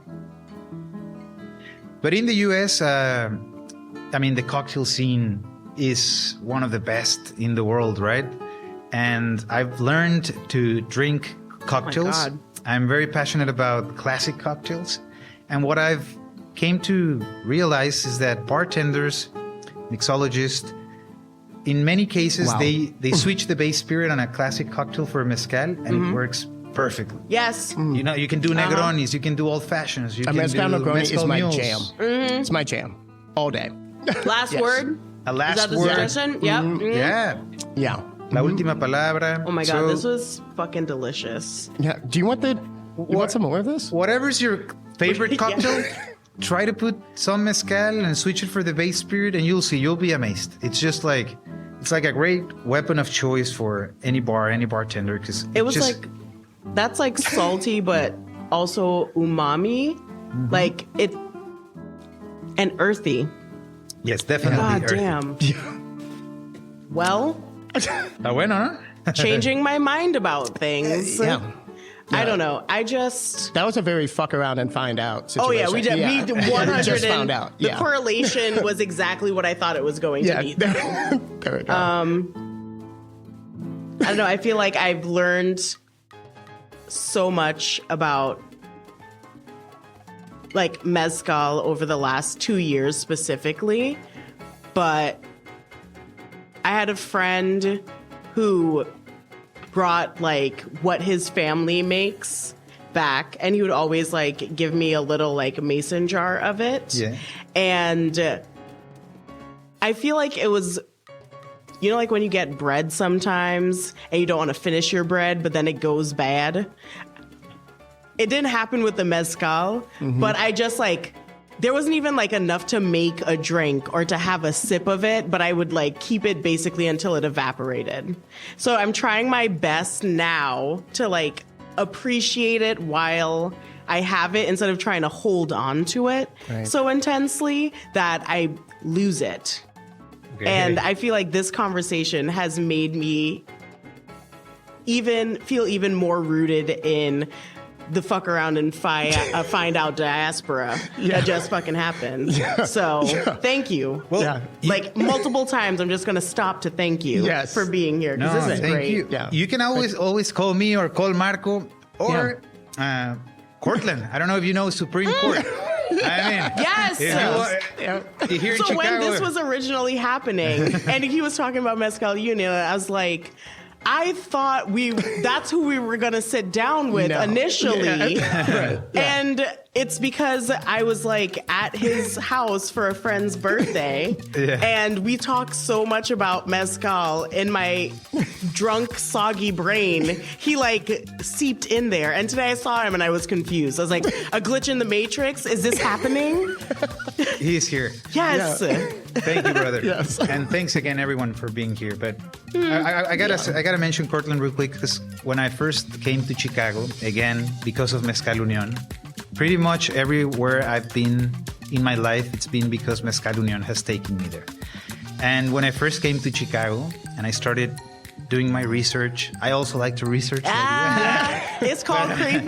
But in the US, I mean, the cocktail scene is one of the best in the world, right? And I've learned to drink cocktails. God. I'm very passionate about classic cocktails. And what I've came to realize is that bartenders, mixologists, in many cases, Wow. they switch the base spirit on a classic cocktail for mezcal, and it works perfectly. Yes. You know, you can do Negronis, you can do old fashions, you A can mezcal do Negroni is mezcal my mules. jam. It's my jam all day. Last Yes. word. A Is last that the word. suggestion? Yep. Mhm. Yeah. Yeah. La última palabra. Oh my God, So, this was fucking delicious. Yeah. Do you want some more of this? whatever's your favorite Yeah. cocktail, try to put some mezcal and switch it for the base spirit, and you'll see, you'll be amazed. It's just like, it's like a great weapon of choice for any bar, any bartender, because It was like, that's like salty, but also umami. Like it, and earthy. yes, definitely. God earthy. damn. Well, Está bueno, ¿no? changing my mind about things. Yeah. I don't know. I just. That was a very fuck around and find out Oh situation. yeah, we did. We 100 just found out. The Yeah. correlation was exactly what I thought it was going Yeah. to be. There we go. I don't know. I feel like I've learned so much about like mezcal over the last 2 years specifically, but I had a friend who brought like what his family makes back, and he would always like give me a little like mason jar of it. Yeah. And I feel like it was, you know, like when you get bread sometimes and you don't want to finish your bread, but then it goes bad. It didn't happen with the mezcal, but I just like, there wasn't even like enough to make a drink or to have a sip of it, but I would like keep it basically until it evaporated. So I'm trying my best now to like appreciate it while I have it instead of trying to hold on to it so intensely that I lose it. Okay. And I feel like this conversation has made me feel even more rooted in the fuck around and find out diaspora that just fucking happened. So thank you. Well, like multiple times, I'm just going to stop to thank you for being here. No, this is thank great. you. Yeah. You can always call me or call Marco or Cortland. I don't know if you know Supreme Court. I mean, Yes. Here in So Chicago. when this was originally happening, and he was talking about Mezcal Union, I was like, I thought that's who we were going to sit down with initially. And it's because I was like at his house for a friend's birthday. And we talked so much about mezcal in my drunk, soggy brain. He like seeped in there. And today I saw him and I was confused. I was like, a glitch in the matrix? Is this happening? He's here. Yes. Thank you, brother. Yes. And thanks again, everyone, for being here. But I gotta mention Cortland real quick, because when I first came to Chicago, again, because of Mezcal Union, pretty much everywhere I've been in my life, it's been because Mezcal Union has taken me there. And when I first came to Chicago and I started doing my research, I also like to research. It's called creeping.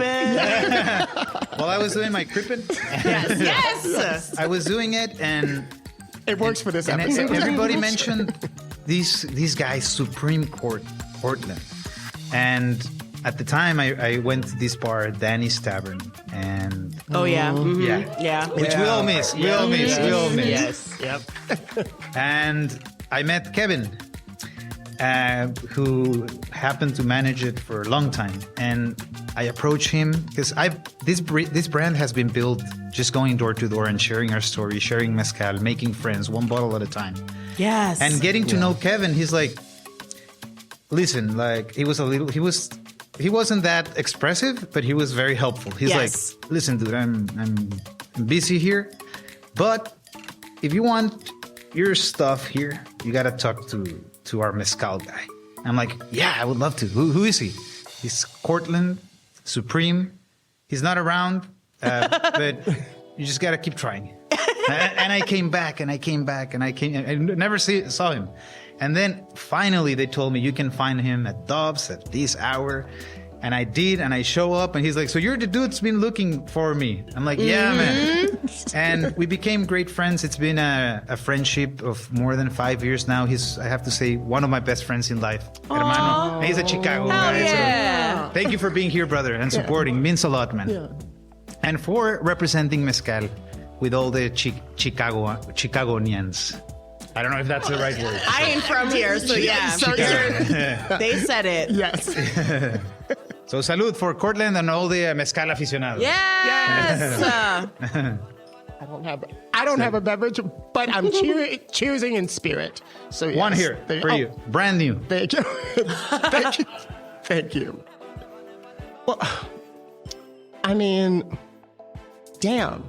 While I was doing my creeping, Yes. I was doing it, and It works for this and episode. everybody mentioned these guys, Supreme Court, Portland. And at the time, I went to this bar, Danny's Tavern, and which we all miss. We all miss. Yes. Yep. And I met Kevin, who happened to manage it for a long time. And I approached him because this brand has been built just going door to door and sharing our story, sharing mezcal, making friends, one bottle at a time. Yes. And getting to know Kevin, he's like, listen, like he wasn't that expressive, but he was very helpful. He's like, listen, dude, I'm busy here, but if you want your stuff here, you gotta talk to our mezcal guy. I'm like, yeah, I would love to. Who is he? He's Cortland Supreme. He's not around, but you just gotta keep trying. And I came back, and I never saw him. And then finally they told me you can find him at Dobbs at this hour. And I did, and I show up, and he's like, so you're the dude that's been looking for me. I'm like, yeah, man. And we became great friends. It's been a friendship of more than 5 years now. He's, I have to say, one of my best friends in life. Hermano. And he's a Chicago guy. Yeah. So thank you for being here, brother, and supporting. Means a lot, man. Yeah. And for representing mezcal with all the Chicagoanians. I don't know if that's the right word. I ain't from here, so they said it. Yes. So salud for Cortland and all the mezcal aficionados. Yes. I don't have a beverage, but I'm cheersing in spirit. So yes. One here for you, brand new. Thank you. Thank you. Thank you. Well, I mean, damn.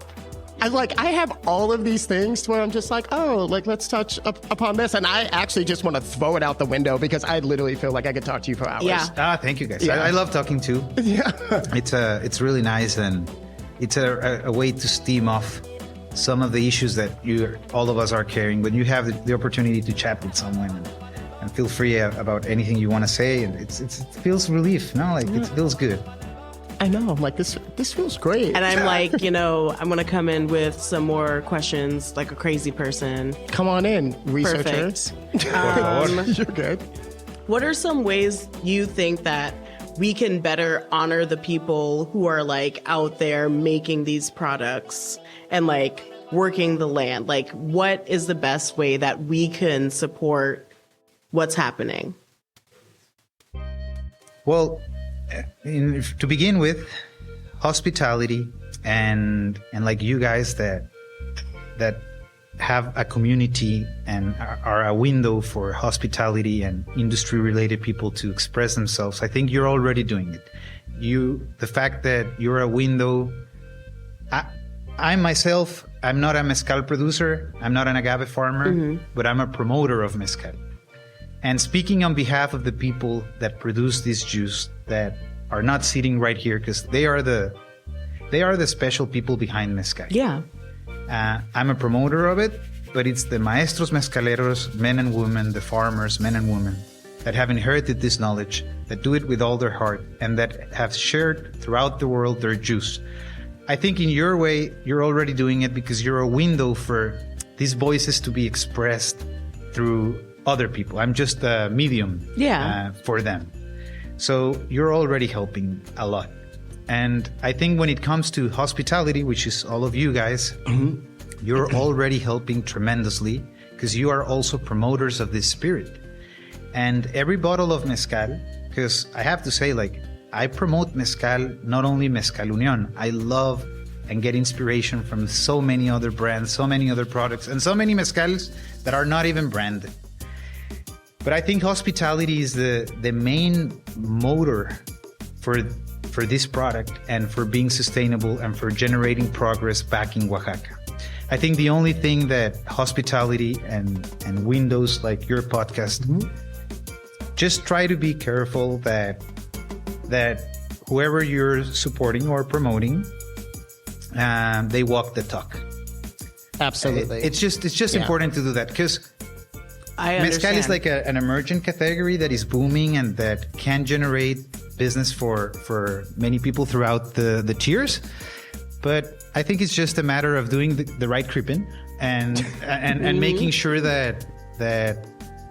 I have all of these things where I'm just like, oh, like, let's touch upon this. And I actually just want to throw it out the window because I literally feel like I could talk to you for hours. Yeah. Thank you, guys. Yeah. I love talking too. Yeah. It's really nice, and it's a way to steam off some of the issues that all of us are carrying. When you have the opportunity to chat with someone and feel free about anything you want to say, and it feels relief, no? Like it feels good. I know. I'm like, this feels great. And I'm like, I'm going to come in with some more questions like a crazy person. Come on in, researchers. Perfect. You're good. What are some ways you think that we can better honor the people who are like out there making these products and like working the land? Like, what is the best way that we can support what's happening? Well, to begin with, hospitality and like you guys that have a community and are a window for hospitality and industry related people to express themselves. I think you're already doing it. The fact that you're a window. I myself, I'm not a mezcal producer. I'm not an agave farmer, but I'm a promoter of mezcal. And speaking on behalf of the people that produce this juice that are not sitting right here, because they are they are the special people behind mezcal. Yeah. I'm a promoter of it, but it's the maestros mezcaleros, men and women, the farmers, men and women, that have inherited this knowledge, that do it with all their heart, and that have shared throughout the world their juice. I think in your way, you're already doing it because you're a window for these voices to be expressed through other people. I'm just a medium for them. So you're already helping a lot. And I think when it comes to hospitality, which is all of you guys, you're already helping tremendously because you are also promoters of this spirit. And every bottle of mezcal, because I have to say, like, I promote mezcal, not only Mezcal Union. I love and get inspiration from so many other brands, so many other products, and so many mezcals that are not even branded. But I think hospitality is the main motor for this product and for being sustainable and for generating progress back in Oaxaca. I think the only thing that hospitality and windows like your podcast, just try to be careful that whoever you're supporting or promoting, they walk the talk. Absolutely. It's just important to do that because mezcal is like an emergent category that is booming and that can generate business for many people throughout the tiers. But I think it's just a matter of doing the right creeping and making sure that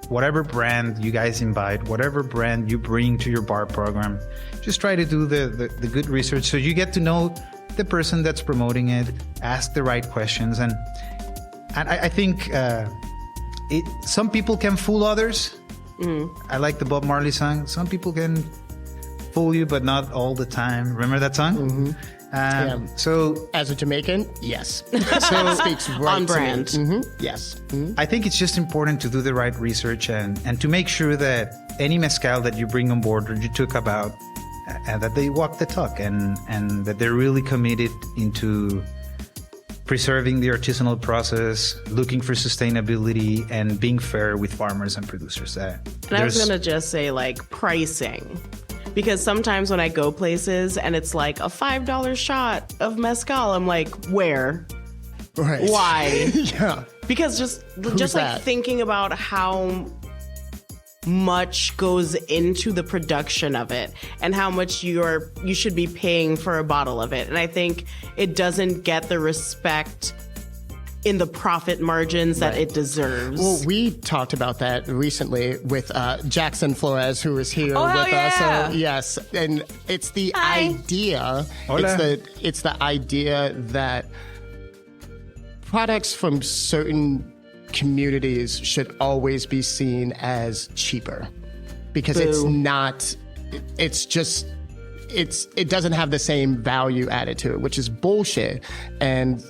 whatever brand you guys invite, whatever brand you bring to your bar program, just try to do the good research so you get to know the person that's promoting it, ask the right questions. And I think some people can fool others. I like the Bob Marley song. Some people can fool you, but not all the time. Remember that song? So as a Jamaican, yes. So it speaks right on brand. To me. Yes. I think it's just important to do the right research and to make sure that any mezcal that you bring on board or you took about, that they walk the talk and that they're really committed into preserving the artisanal process, looking for sustainability, and being fair with farmers and producers. And I was going to just say, like, pricing. Because sometimes when I go places and it's like a $5 shot of mezcal, I'm like, where? Right. Why? Yeah. Because just like thinking about how much goes into the production of it and how much you should be paying for a bottle of it. And I think it doesn't get the respect in the profit margins that it deserves. Well, we talked about that recently with Jackson Flores, who was here with us. So, yes, and it's the idea. Hola. It's the idea that products from certain communities should always be seen as cheaper because it's not. It's just. It doesn't have the same value added to it, which is bullshit. And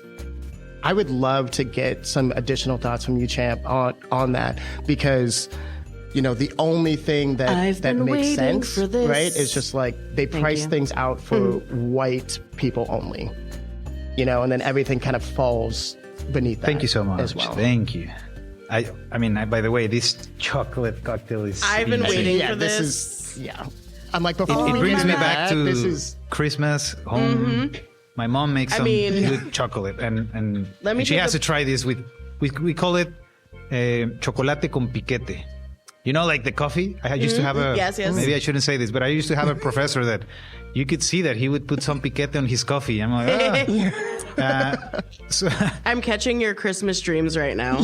I would love to get some additional thoughts from you, Champ, on that, because, you know, the only thing that makes sense, right, is just like they price things out for white people only, you know, and then everything kind of falls beneath that. Thank you so much. As well. Thank you. I mean, by the way, this chocolate cocktail is. I've been waiting for this. This is I'm like, before it brings me back to this is Christmas home. My mom makes some good chocolate, and she has to try this with we call it chocolate con piquete. You know, like the coffee. I used to have a maybe I shouldn't say this, but I used to have a professor that you could see that he would put some piquete on his coffee. I'm like, so I'm catching your Christmas dreams right now.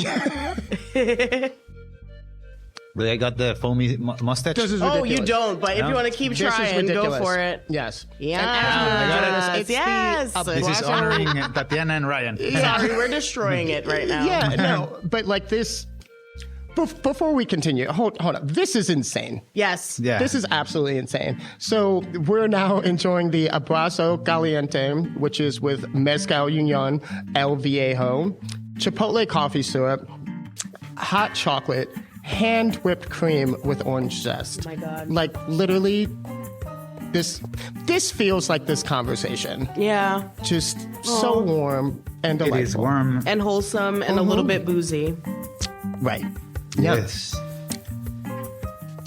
But I got the foamy mustache. Oh, you don't, but if you want to keep trying, go for it. Yes. Yes. This is honoring Tatiana and Ryan. Sorry, we're destroying it right now. Yeah, no, but like this, before we continue, hold on. This is insane. Yes. Yeah. This is absolutely insane. So we're now enjoying the Abrazo Caliente, which is with Mezcal Union El Viejo, Chipotle coffee syrup, hot chocolate, hand whipped cream with orange zest. Oh my God. Like literally, this feels like this conversation. Yeah. Just so warm and delightful. It is warm and wholesome and a little bit boozy. Right. Yep. Yes.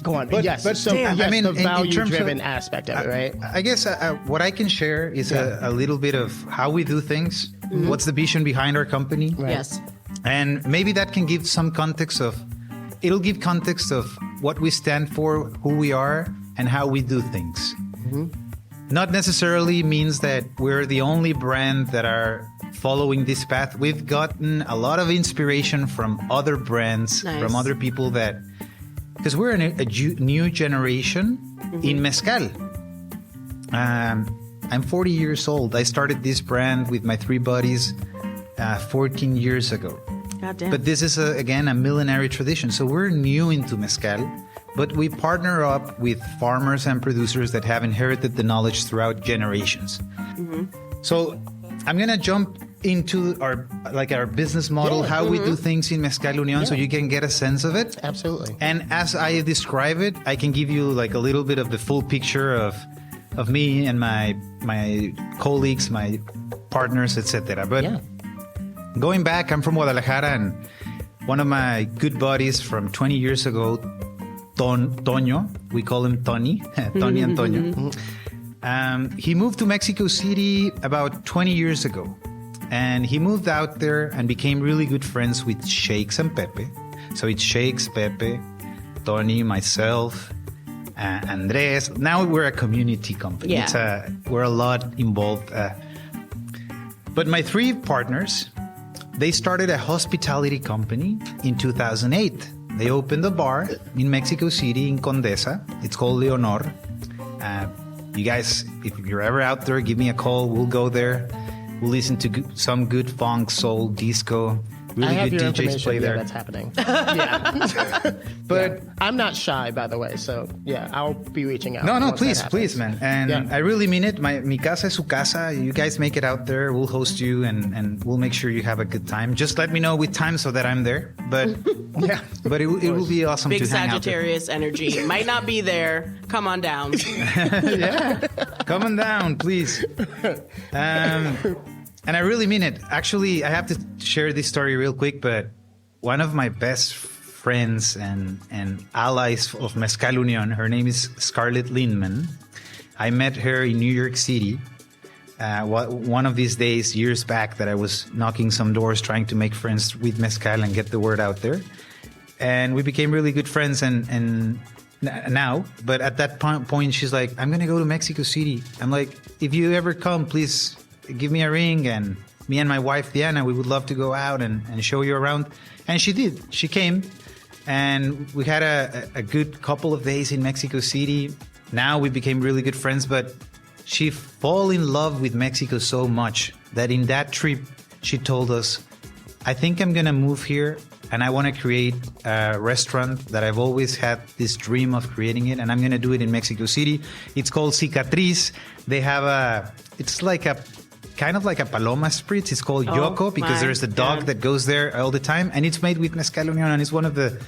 Go on. But- yes. but so, damn, yes, I mean, the in terms of- value-driven aspect of it, right? I guess what I can share is a little bit of how we do things. What's the vision behind our company? Right. Yes. And maybe that can give some context of, it'll give context of what we stand for, who we are, and how we do things. Not necessarily means that we're the only brand that are following this path. We've gotten a lot of inspiration from other brands, Nice. from other people that, because we're a new generation in mezcal. I'm 40 years old. I started this brand with my 3 buddies 14 years ago. God damn. But this is, again, a millenary tradition. So we're new into mezcal, but we partner up with farmers and producers that have inherited the knowledge throughout generations. So I'm going to jump into our business model, Yeah. how we do things in Mezcal Unión, so you can get a sense of it. Absolutely. And as I describe it, I can give you like a little bit of the full picture of me and my colleagues, my partners, etc. But Yeah. going back, I'm from Guadalajara, and one of my good buddies from 20 years ago, Toño, we call him Tony, Tony Antonio. He moved to Mexico City about 20 years ago. And he moved out there and became really good friends with Shakes and Pepe. So it's Shakes, Pepe, Tony, myself, Andres. Now we're a community company. Yeah. We're a lot involved. But my 3 partners, they started a hospitality company in 2008. They opened a bar in Mexico City in Condesa. It's called Leonor. You guys, if you're ever out there, give me a call. We'll go there. We'll listen to some good funk, soul, disco. I Really have good your DJs information. play Yeah, there. that's happening. Yeah. But I'm not shy, by the way. So, yeah, I'll be reaching out. no, once that please, happens. man. And Yeah. I really mean it. Mi casa es su casa. You guys make it out there. We'll host you and we'll make sure you have a good time. Just let me know with time so that I'm there. But Yeah. but it will be awesome Big to hang out there. Sagittarius energy. Might not be there. Come on down. Come on down, please. And I really mean it. Actually, I have to share this story real quick, but one of my best friends and allies of Mezcal Unión, her name is Scarlett Lindman. I met her in New York City one of these days, years back, that I was knocking some doors trying to make friends with Mezcal and get the word out there. And we became really good friends and now, but at that point, she's like, I'm going to go to Mexico City. I'm like, if you ever come, please give me a ring, and me and my wife Diana, we would love to go out and show you around. And she did. She came, and we had a good couple of days in Mexico City. Now we became really good friends, but she fell in love with Mexico so much that in that trip she told us, I think I'm gonna move here and I want to create a restaurant that I've always had this dream of creating it, and I'm gonna do it in Mexico City. It's called Cicatriz. They have it's like a kind of like a Paloma Spritz. It's called Yoko because there's a dog God. that goes there all the time, and it's made with Mezcal Unión, and it's one of the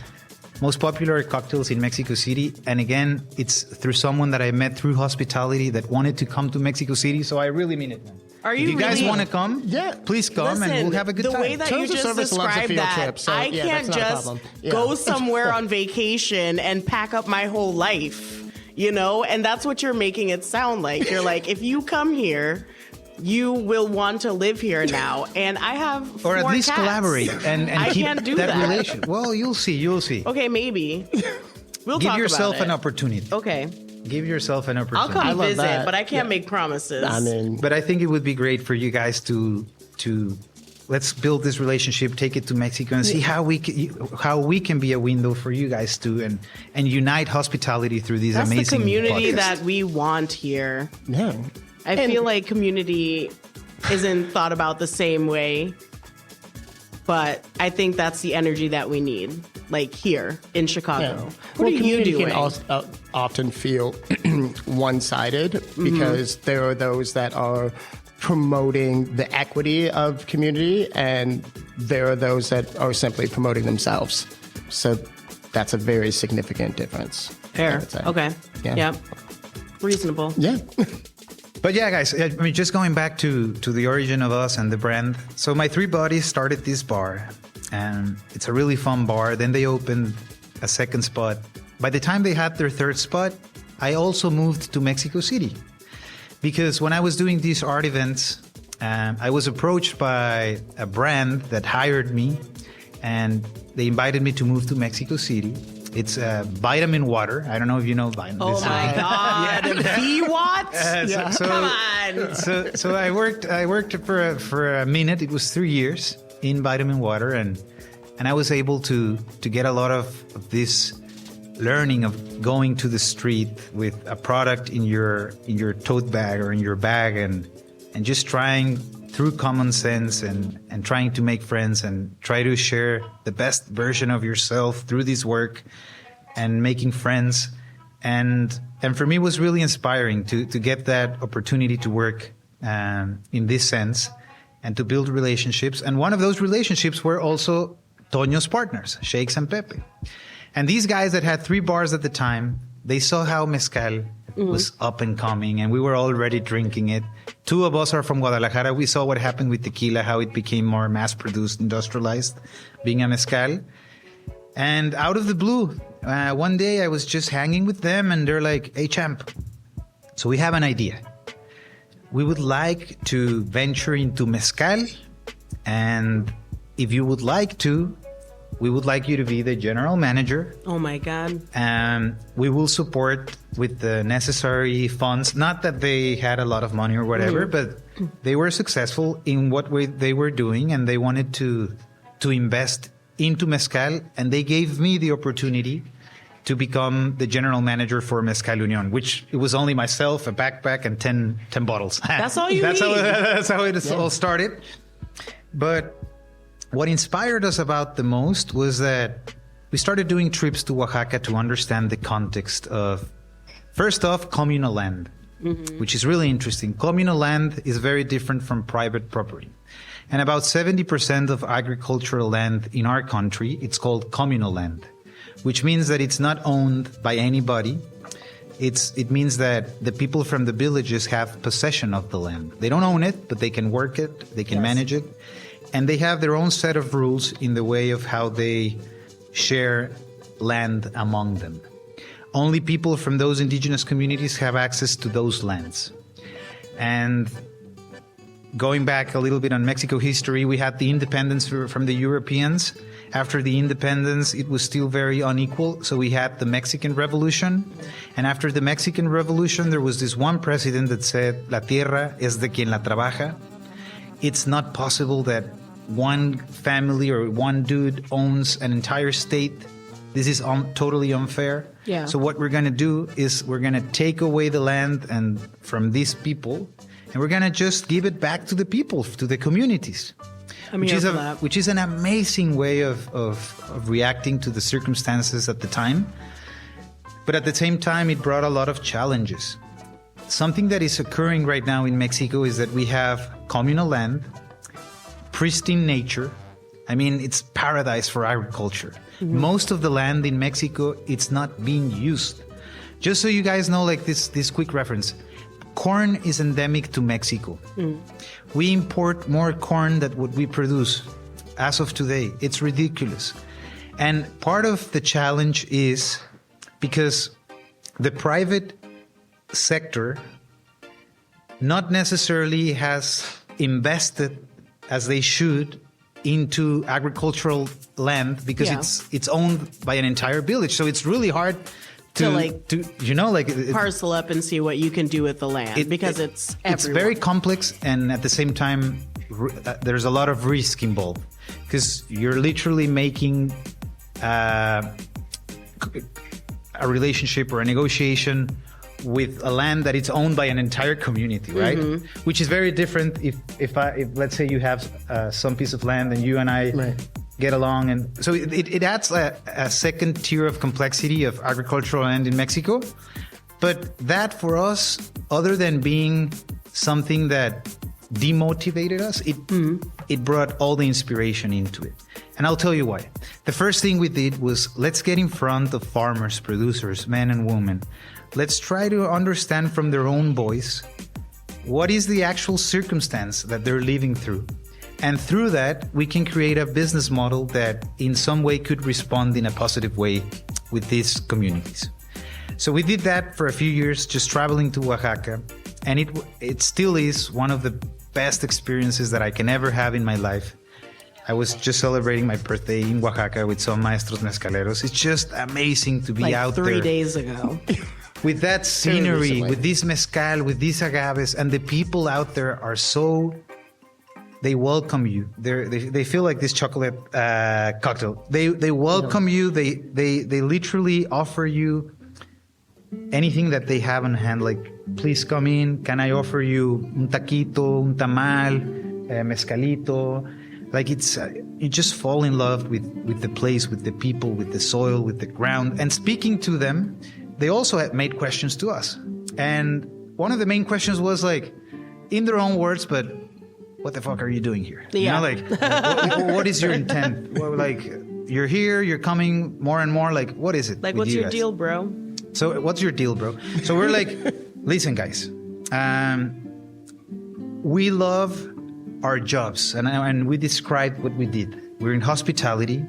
most popular cocktails in Mexico City. And again, it's through someone that I met through hospitality that wanted to come to Mexico City. So I really mean it, man. Are If you you guys really- want to come, Yeah. please come and we'll have a good the time. way that Terms you of just Service loves a described field that, trip, so, I yeah, can't that's not a just problem. Yeah. go somewhere on vacation and pack up my whole life, you know? And that's what you're making it sound like. You're like, if you come here, you will want to live here now. And I have or at 4 least cats. collaborate and I keep can't do that that. relation. Well, you'll see. Okay, maybe. We'll Give talk yourself about an it. opportunity. Okay. Give yourself an I'll opportunity. come I love visit, that. but I can't make promises. I mean, But I think it would be great for you guys to let's build this relationship, take it to Mexico, and see how we can be a window for you guys too, and unite hospitality through these that's amazing the community podcasts. that we want here. yeah. I feel like community isn't thought about the same way, but I think that's the energy that we need, like here in Chicago. Yeah. What Well, are you community doing? can often feel one-sided because there are those that are promoting the equity of community, and there are those that are simply promoting themselves. So that's a very significant difference. I Fair. would say. Okay. Yeah. Yep. Reasonable. Yeah. But yeah, guys, I mean, just going back to the origin of us and the brand. So my 3 buddies started this bar, and it's a really fun bar. Then they opened a second spot by the time they had their third spot, I also moved to Mexico City. Because when I was doing these art events, I was approached by a brand that hired me, and they invited me to move to Mexico City. It's vitamin water. I don't know if you know vitamin. Oh my God. V-Watts? Come on. So I worked for a minute. It was 3 years in vitamin water, and I was able to get a lot of this learning of going to the street with a product in your tote bag or in your bag, and just trying through common sense and trying to make friends and try to share the best version of yourself through this work and making friends. And for me, it was really inspiring to get that opportunity to work in this sense and to build relationships. And one of those relationships were also Toño's partners, Shakes and Pepe. And these guys that had 3 bars at the time, they saw how mezcal was up and coming, and we were already drinking it. 2 of us are from Guadalajara. We saw what happened with tequila, how it became more mass-produced, industrialized, being a mezcal. And out of the blue, one day I was just hanging with them, and they're like, "Hey, champ, so we have an idea. We would like to venture into mezcal, and if you would like to, we would like you to be the general manager. Oh my God. We will support with the necessary funds." Not that they had a lot of money or whatever, but they were successful in what way they were doing, and they wanted to invest into mezcal, and they gave me the opportunity to become the general manager for Mezcal Union, which it was only myself, a backpack, and 10 bottles. That's all you need. That's how it all started. But what inspired us about the most was that we started doing trips to Oaxaca to understand the context of, first off, communal land, which is really interesting. Communal land is very different from private property. And about 70% of agricultural land in our country, it's called communal land, which means that it's not owned by anybody. It means that the people from the villages have possession of the land. They don't own it, but they can work it, they can manage it. And they have their own set of rules in the way of how they share land among them. Only people from those indigenous communities have access to those lands. And going back a little bit on Mexico history, we had the independence from the Europeans. After the independence, it was still very unequal. So we had the Mexican Revolution. And after the Mexican Revolution, there was this one president that said, "La tierra es de quien la trabaja." It's not possible that one family or one dude owns an entire state. This is totally unfair. Yeah. So what we're going to do is we're going to take away the land and from these people, and we're going to just give it back to the people, to the communities. Which is an amazing way of reacting to the circumstances at the time. But at the same time, it brought a lot of challenges. Something that is occurring right now in Mexico is that we have communal land, pristine nature. I mean, it's paradise for agriculture. Most of the land in Mexico, it's not being used. Just so you guys know, like this quick reference, corn is endemic to Mexico. We import more corn than what we produce as of today. It's ridiculous. And part of the challenge is because the private sector not necessarily has invested as they should into agricultural land because it's owned by an entire village. So it's really hard to parcel up and see what you can do with the land because it's everywhere. It's very complex, and at the same time there's a lot of risk involved because you're literally making a relationship or a negotiation with a land that it's owned by an entire community, right? Which is very different if let's say you have some piece of land and you and I get along, and so it adds a second tier of complexity of agricultural land in Mexico. But that for us, other than being something that demotivated us, it brought all the inspiration into it. And I'll tell you why. The first thing we did was let's get in front of farmers, producers, men and women. Let's try to understand from their own voice what is the actual circumstance that they're living through. And through that, we can create a business model that in some way could respond in a positive way with these communities. So we did that for a few years, just traveling to Oaxaca. And it still is one of the best experiences that I can ever have in my life. I was just celebrating my birthday in Oaxaca with some maestros mezcaleros. It's just amazing to be like out 3 there. days ago. With that scenery, recently. with this mezcal, with these agaves, and the people out there are so... They welcome you. They feel like this chocolate cocktail. They welcome you. They literally offer you anything that they have on hand. Like, please come in. Can I offer you un taquito, un tamal, mezcalito? Like you just fall in love with the place, with the people, with the soil, with the ground. And speaking to them, they also had made questions to us. And one of the main questions was like, in their own words, but what the fuck are you doing here? Yeah. You know, like, what is your intent? Well, like, you're here, you're coming more and more. Like, what is it? Like, with what's you your guys? deal, bro? So what's your deal, bro? So we're like, listen, guys, we love our jobs. And we described what we did. We're in hospitality.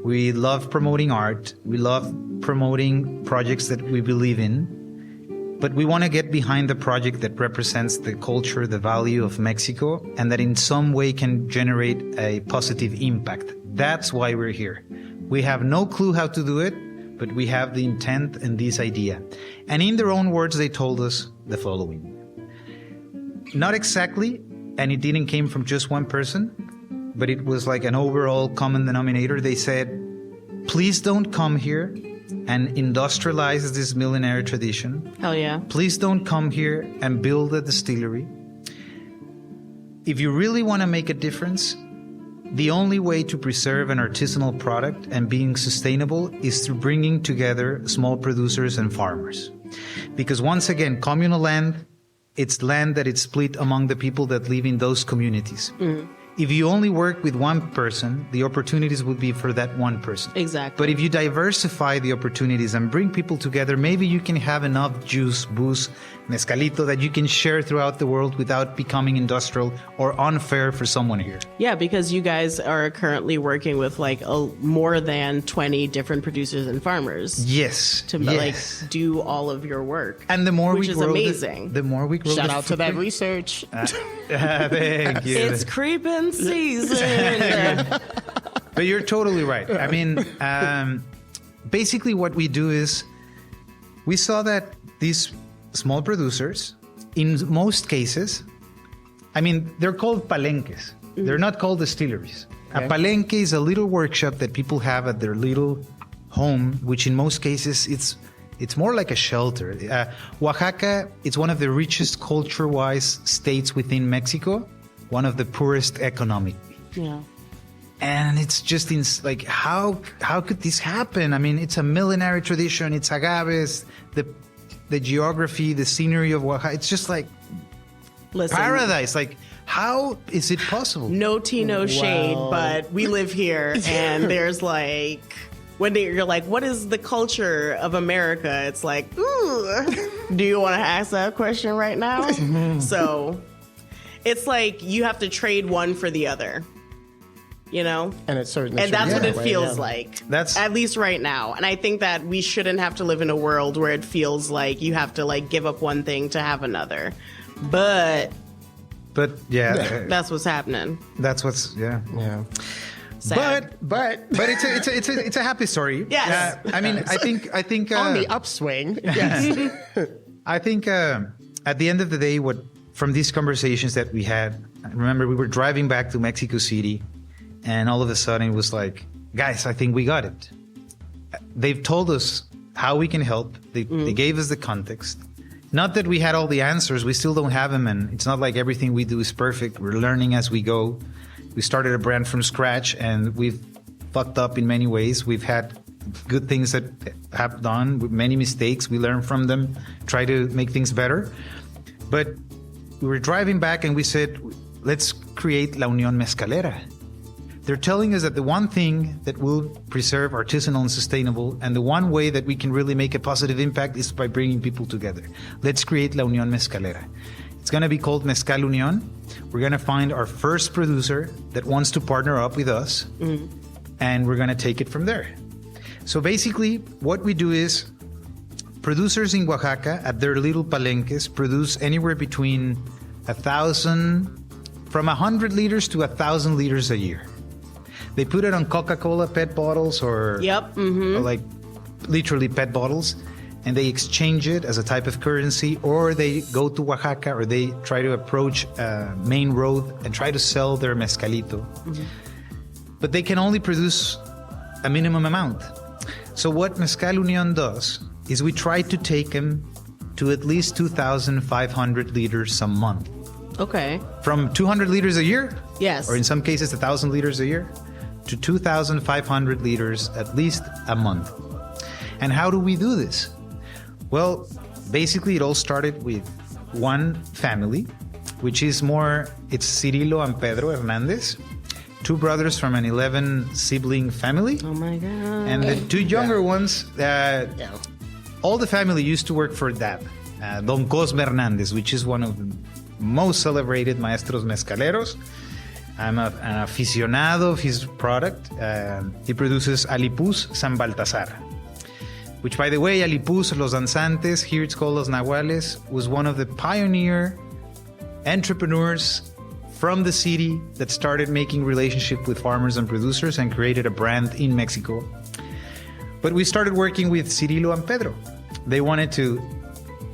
We love promoting art. We love promoting projects that we believe in. But we want to get behind the project that represents the culture, the value of Mexico, and that in some way can generate a positive impact. That's why we're here. We have no clue how to do it, but we have the intent and this idea. And in their own words, they told us the following. Not exactly, and it didn't came from just one person, but it was like an overall common denominator. They said, please don't come here and industrialize this millenary tradition. Hell yeah. Please don't come here and build a distillery. If you really want to make a difference, the only way to preserve an artisanal product and being sustainable is through bringing together small producers and farmers. Because once again, communal land, it's land that is split among the people that live in those communities. If you only work with one person, the opportunities would be for that one person. Exactly. But if you diversify the opportunities and bring people together, maybe you can have enough juice, booze, mezcalito that you can share throughout the world without becoming industrial or unfair for someone here. Yeah, because you guys are currently working with like more than 20 different producers and farmers Yes. to yes. like do all of your work. And the more which we is grow, amazing. The more we grow. Shout the out to that footprint- research. Thank you. It's creeping season. But you're totally right. I mean, basically what we do is we saw that these small producers, in most cases, I mean, they're called palenques. They're not called distilleries. Okay. A palenque is a little workshop that people have at their little home, which in most cases it's more like a shelter. Oaxaca, it's one of the richest culture-wise states within Mexico, one of the poorest economically. Yeah. And it's just like, how could this happen? I mean, it's a millenary tradition. It's agaves, the geography, the scenery of Oaxaca. It's just like Listen, paradise. Like, how is it possible? no tea, no shade, Wow. but we live here, and there's like, when you're like, what is the culture of America? It's like, ooh, do you want to ask that question right now? So it's like you have to trade one for the other, you know? And it's certainly And that's true what that it way, feels yeah. like. That's- at least right now. And I think that we shouldn't have to live in a world where it feels like you have to like give up one thing to have another. But But yeah, that's what's happening. that's what's Yeah. Sad. But it's a happy story. Yes. I mean, I think on the upswing, yes. I think at the end of the day, what from these conversations that we had, I remember we were driving back to Mexico City, and all of a sudden it was like, guys, I think we got it. They've told us how we can help. They gave us the context. Not that we had all the answers. We still don't have them, and it's not like everything we do is perfect. We're learning as we go. We started a brand from scratch, and we've fucked up in many ways. We've had good things that have done, with many mistakes. We learn from them, try to make things better. But we were driving back, and we said, let's create La Unión Mezcalera. They're telling us that the one thing that will preserve artisanal and sustainable, and the one way that we can really make a positive impact, is by bringing people together. Let's create La Unión Mezcalera. It's going to be called Mezcal Unión. We're going to find our first producer that wants to partner up with us, and we're going to take it from there. So basically, what we do is producers in Oaxaca at their little palenques produce anywhere between 100 liters to 1,000 liters a year. They put it on Coca-Cola PET bottles or like literally PET bottles, and they exchange it as a type of currency, or they go to Oaxaca or they try to approach a main road and try to sell their mezcalito. But they can only produce a minimum amount. So what Mezcal Unión does is we try to take them to at least 2,500 liters a month. Okay. From 200 liters a year, Yes. or in some cases 1,000 liters a year, to 2,500 liters at least a month. And how do we do this? Well, basically it all started with one family, which is it's Cirilo and Pedro Hernandez, two brothers from an 11-sibling family. Oh my God. And the two younger ones, all the family used to work for Dad, Don Cosme Hernandez, which is one of the most celebrated maestros mezcaleros. I'm an aficionado of his product. He produces Alipuz San Baltasar, which, by the way, Alipuz, Los Danzantes, here it's called Los Nahuales, was one of the pioneer entrepreneurs from the city that started making relationship with farmers and producers and created a brand in Mexico. But we started working with Cirilo and Pedro. They wanted to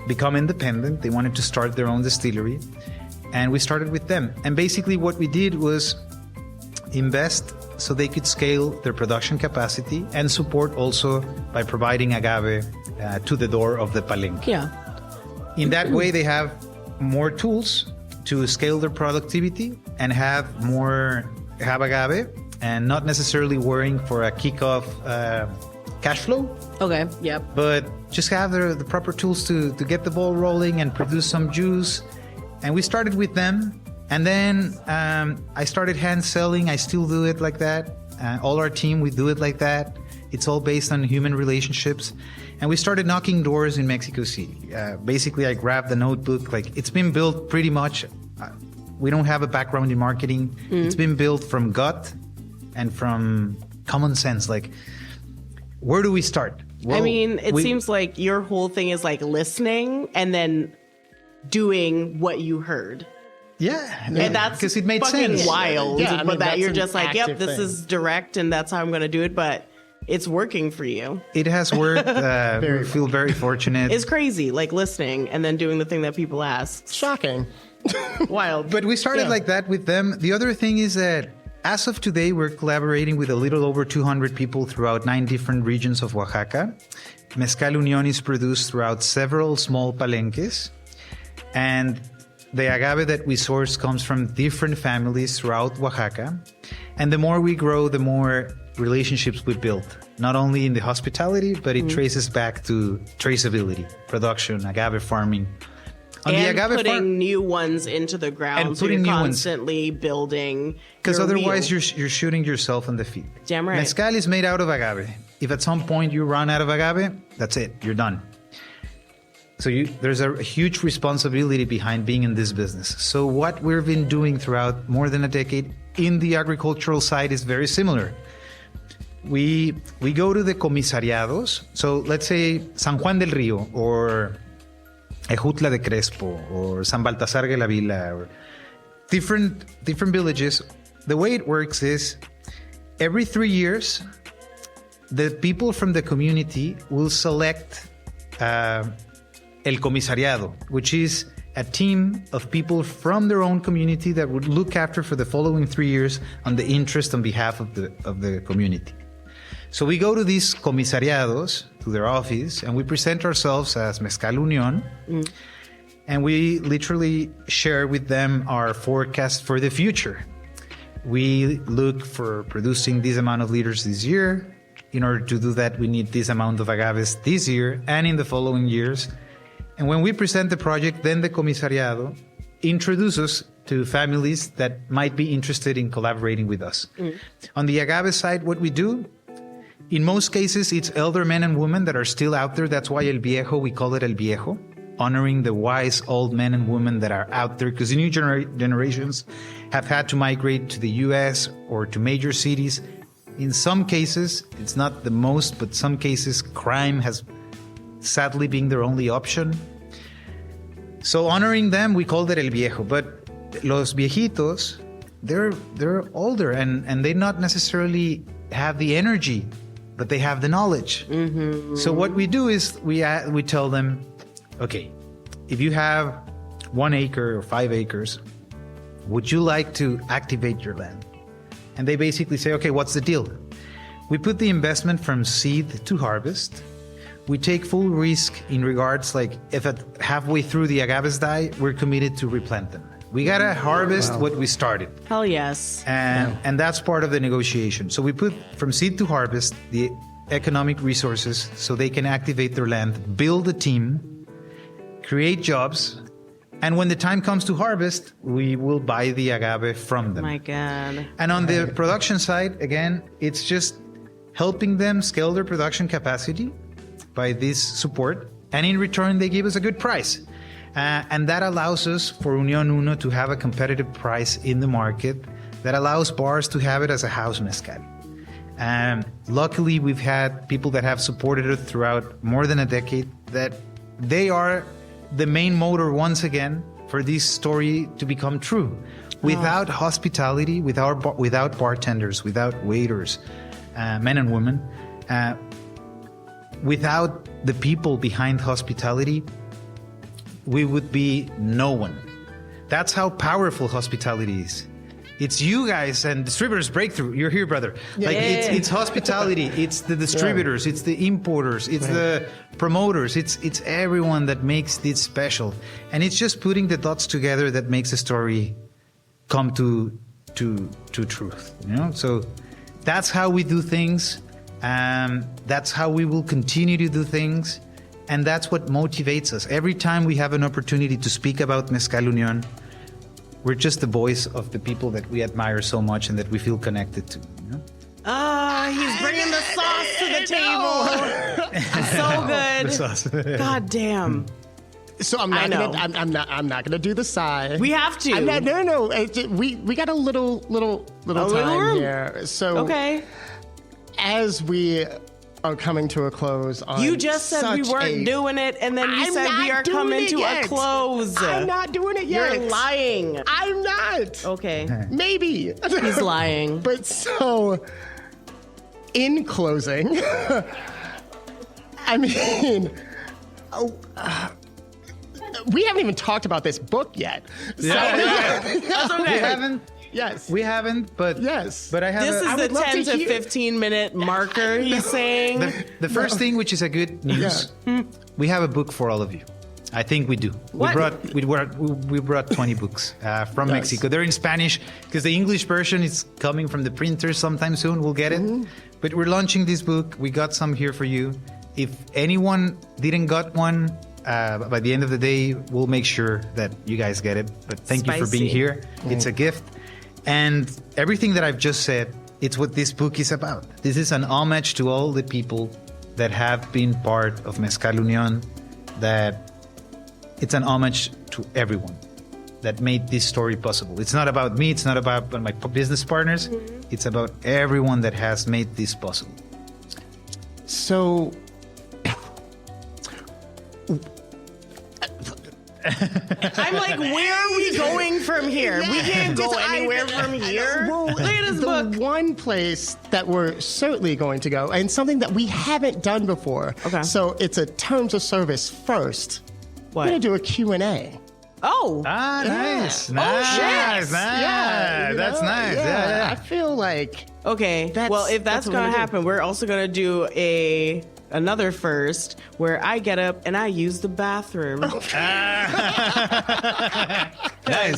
become independent. They wanted to start their own distillery. And we started with them. And basically what we did was invest so they could scale their production capacity and support also by providing agave to the door of the palenque. Yeah. In that way, they have more tools to scale their productivity and have agave and not necessarily worrying for a kickoff cash flow. Okay. Yep. But just have the proper tools to get the ball rolling and produce some juice. And we started with them. And then I started hand selling. I still do it like that. All our team, we do it like that. It's all based on human relationships. And we started knocking doors in Mexico City. Basically, I grabbed the notebook. Like, it's been built pretty much. We don't have a background in marketing. It's been built from gut and from common sense. Like, where do we start? Well, I mean, it seems like your whole thing is like listening and then doing what you heard. Yeah, And that's because it made fucking sense. wild. Yeah, I mean, but that that's you're an just like, yep, active this thing. is direct and that's how I'm going to do it. But it's working for you. It has worked. We feel very fortunate. It's crazy, like listening and then doing the thing that people ask. Shocking. Wild. But we started like that with them. The other thing is that as of today, we're collaborating with a little over 200 people throughout 9 different regions of Oaxaca. Mezcal Unión is produced throughout several small palenques. And the agave that we source comes from different families throughout Oaxaca. And the more we grow, the more relationships we build, not only in the hospitality, but it traces back to traceability, production, agave farming. On and the agave putting new ones into the ground, And so you're putting new ones. constantly building. Because your otherwise wheel. you're shooting yourself in the feet. Damn right. Mezcal is made out of agave. If at some point you run out of agave, that's it. You're done. So there's a huge responsibility behind being in this business. So what we've been doing throughout more than a decade in the agricultural side is very similar. We go to the comisariados. So let's say San Juan del Río or Ejutla de Crespo or San Baltasar de la Vila or different villages. The way it works is every 3 years, the people from the community will select El Comisariado, which is a team of people from their own community that would look after for the following 3 years on the interest on behalf of the community. So we go to these comisariados, to their office, and we present ourselves as Mezcal Unión, and we literally share with them our forecast for the future. We look for producing this amount of liters this year. In order to do that, we need this amount of agaves this year and in the following years. And when we present the project, then the comisariado introduces to families that might be interested in collaborating with us. On the agave side, what we do, in most cases, it's elder men and women that are still out there. That's why El Viejo, we call it El Viejo, honoring the wise old men and women that are out there, because the new generations have had to migrate to the U.S. or to major cities. In some cases, it's not the most, but some cases, crime has sadly been their only option. So honoring them, we called it El Viejo. But los viejitos, they're older and they not necessarily have the energy, but they have the knowledge. Mm-hmm. So what we do is we tell them, okay, if you have 1 acre or 5 acres, would you like to activate your land? And they basically say, okay, what's the deal? We put the investment from seed to harvest. We take full risk in regards, like if at halfway through the agaves die, we're committed to replant them. We gotta harvest what we started. Hell yes. And that's part of the negotiation. So we put from seed to harvest the economic resources so they can activate their land, build a team, create jobs, and when the time comes to harvest, we will buy the agave from them. My God. And on the production side, again, it's just helping them scale their production capacity by this support. And in return, they give us a good price. And that allows us, for Unión Uno, to have a competitive price in the market that allows bars to have it as a house mezcal. Luckily, we've had people that have supported it throughout more than a decade, that they are the main motor once again for this story to become true. Without hospitality, without bartenders, without waiters, men and women, without the people behind hospitality, we would be no one. That's how powerful hospitality is. It's you guys and distributors breakthrough. You're here, brother. Like it's hospitality. It's the distributors. It's the importers. It's the promoters. It's everyone that makes this special. And it's just putting the dots together that makes the story come to truth. You know. So that's how we do things. That's how we will continue to do things. And that's what motivates us. Every time we have an opportunity to speak about Mezcal Unión, we're just the voice of the people that we admire so much and that we feel connected to. You know? He's bringing the sauce to the table. So good. The sauce. God damn. So I'm not gonna do the sigh. We have to. No. We got a little time room here. So okay. As we are coming to a close on you just said we weren't doing it, and then you said we are coming to a close. I'm not doing it yet. You're lying. I'm not. Okay. Maybe. He's lying. But so, in closing, I mean, we haven't even talked about this book yet. That's okay. We haven't. Yes. We haven't, but yes. But I have. This is the 10 to 15 minute marker. He's saying The first thing, which is a good news, we have a book for all of you. I think we do. What? We brought 20 books from Mexico. They're in Spanish because the English version is coming from the printer sometime soon. We'll get it. But we're launching this book. We got some here for you. If anyone didn't got one, by the end of the day, we'll make sure that you guys get it. But thank you for being here. It's a gift. And everything that I've just said, it's what this book is about. This is an homage to all the people that have been part of Mezcal Unión, that it's an homage to everyone that made this story possible. It's not about me, it's not about my business partners, it's about everyone that has made this possible. So, I'm like, where are we going from here? We can't go anywhere from here. Look at this book. The one place that we're certainly going to go, and something that we haven't done before. Okay. So it's a terms of service first. What? We're going to do a Q&A. Oh. Nice. Oh, Nice. shit. Nice. Yeah, That's nice. Yeah. I feel like... Okay. Well, if that's what going we're to happen, we're also going to do another first where I get up and I use the bathroom. Nice.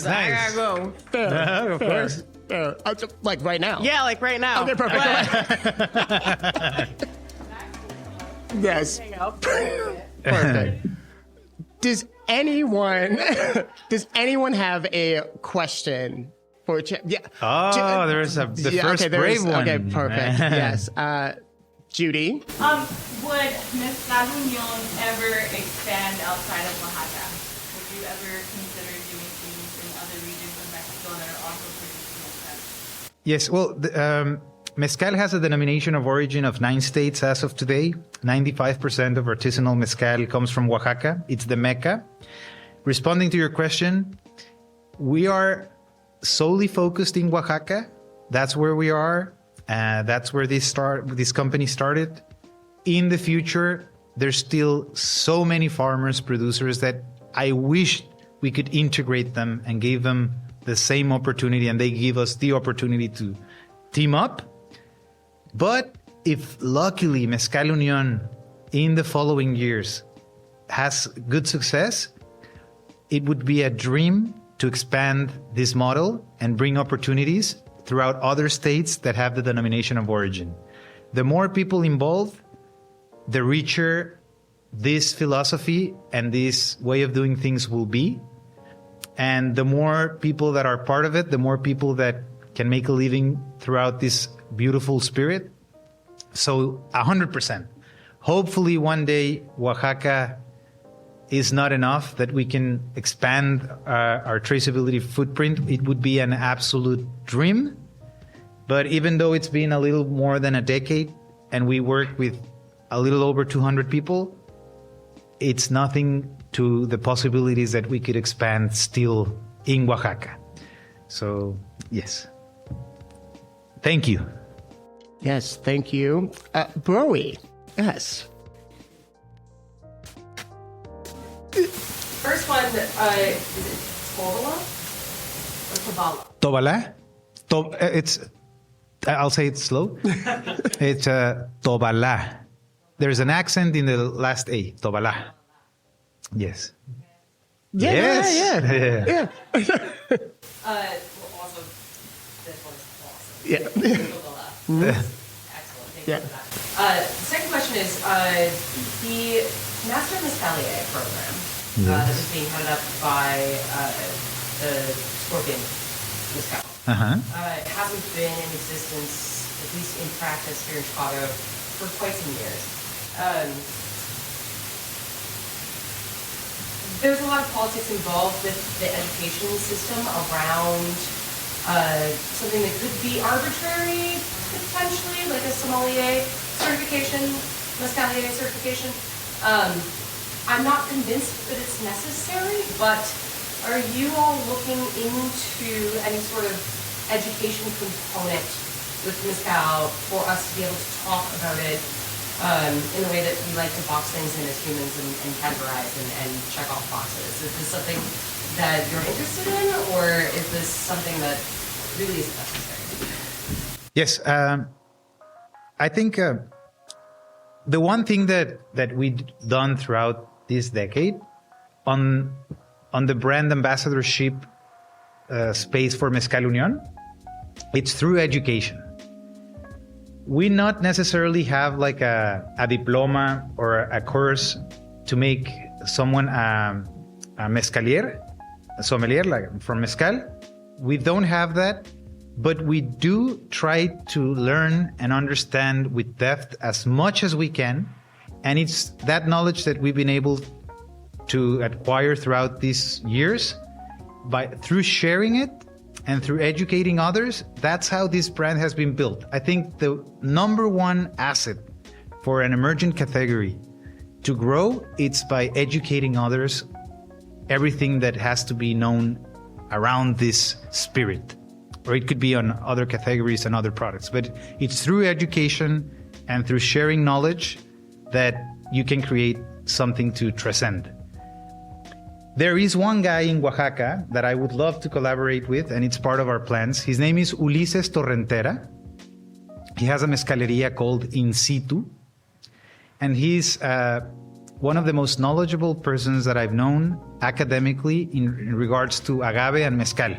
I gotta go. Fair, Of course. fair. Like right now. Yeah, like right now. Okay, perfect. Yes. Hang out. Perfect. Does anyone have a question for Yeah. Oh, there's the first brave one. Okay, perfect. Yes. Judy. Would Mezcal Unión ever expand outside of Oaxaca? Would you ever consider doing things in other regions of Mexico that are also producing mezcal? Yes, well, Mezcal has a denomination of origin of 9 states as of today. 95% of artisanal mezcal comes from Oaxaca. It's the Mecca. Responding to your question, we are solely focused in Oaxaca. That's where we are. That's where this company started. In the future, there's still so many farmers, producers that I wish we could integrate them and give them the same opportunity, and they give us the opportunity to team up. But if luckily Mezcal Unión in the following years has good success, it would be a dream to expand this model and bring opportunities throughout other states that have the denomination of origin. The more people involved, the richer this philosophy and this way of doing things will be. And the more people that are part of it, the more people that can make a living throughout this beautiful spirit. So 100%. Hopefully one day Oaxaca is not enough, that we can expand our traceability footprint. It would be an absolute dream. But even though it's been a little more than a decade and we work with a little over 200 people, it's nothing to the possibilities that we could expand still in Oaxaca. So, yes. Thank you. Yes, thank you. Broey, yes. First one, is it Tovala or Tovala? Tovala? I'll say it slow. It's Tovala. There's an accent in the last A. Tovala. Yes. Yeah, Yes. yeah. Well, also, this one's awesome. Yeah. Tovala. Excellent. Thank you for that. The second question is the Master Mezcalier program that was being headed up by the Scorpion Mezcal. It hasn't been in existence, at least in practice here in Chicago, for quite some years. There's a lot of politics involved with the education system around something that could be arbitrary, potentially, like a sommelier certification, mezcalier certification. I'm not convinced that it's necessary, but are you all looking into any sort of education component with mezcal for us to be able to talk about it in the way that we like to box things in as humans and categorize and check off boxes? Is this something that you're interested in, or is this something that really isn't necessary? Yes. I think the one thing that we've done throughout this decade on the brand ambassadorship space for Mezcal Unión, it's through education. We not necessarily have like a diploma or a course to make someone a mezcalier, a sommelier, like from mezcal. We don't have that, but we do try to learn and understand with depth as much as we can. And it's that knowledge that we've been able to acquire throughout these years through sharing it and through educating others. That's how this brand has been built. I think the number one asset for an emergent category to grow, it's by educating others everything that has to be known around this spirit. Or it could be on other categories and other products. But it's through education and through sharing knowledge that you can create something to transcend. There is one guy in Oaxaca that I would love to collaborate with, and it's part of our plans. His name is Ulises Torrentera. He has a mezcaleria called In Situ. And he's one of the most knowledgeable persons that I've known academically in regards to agave and mezcal.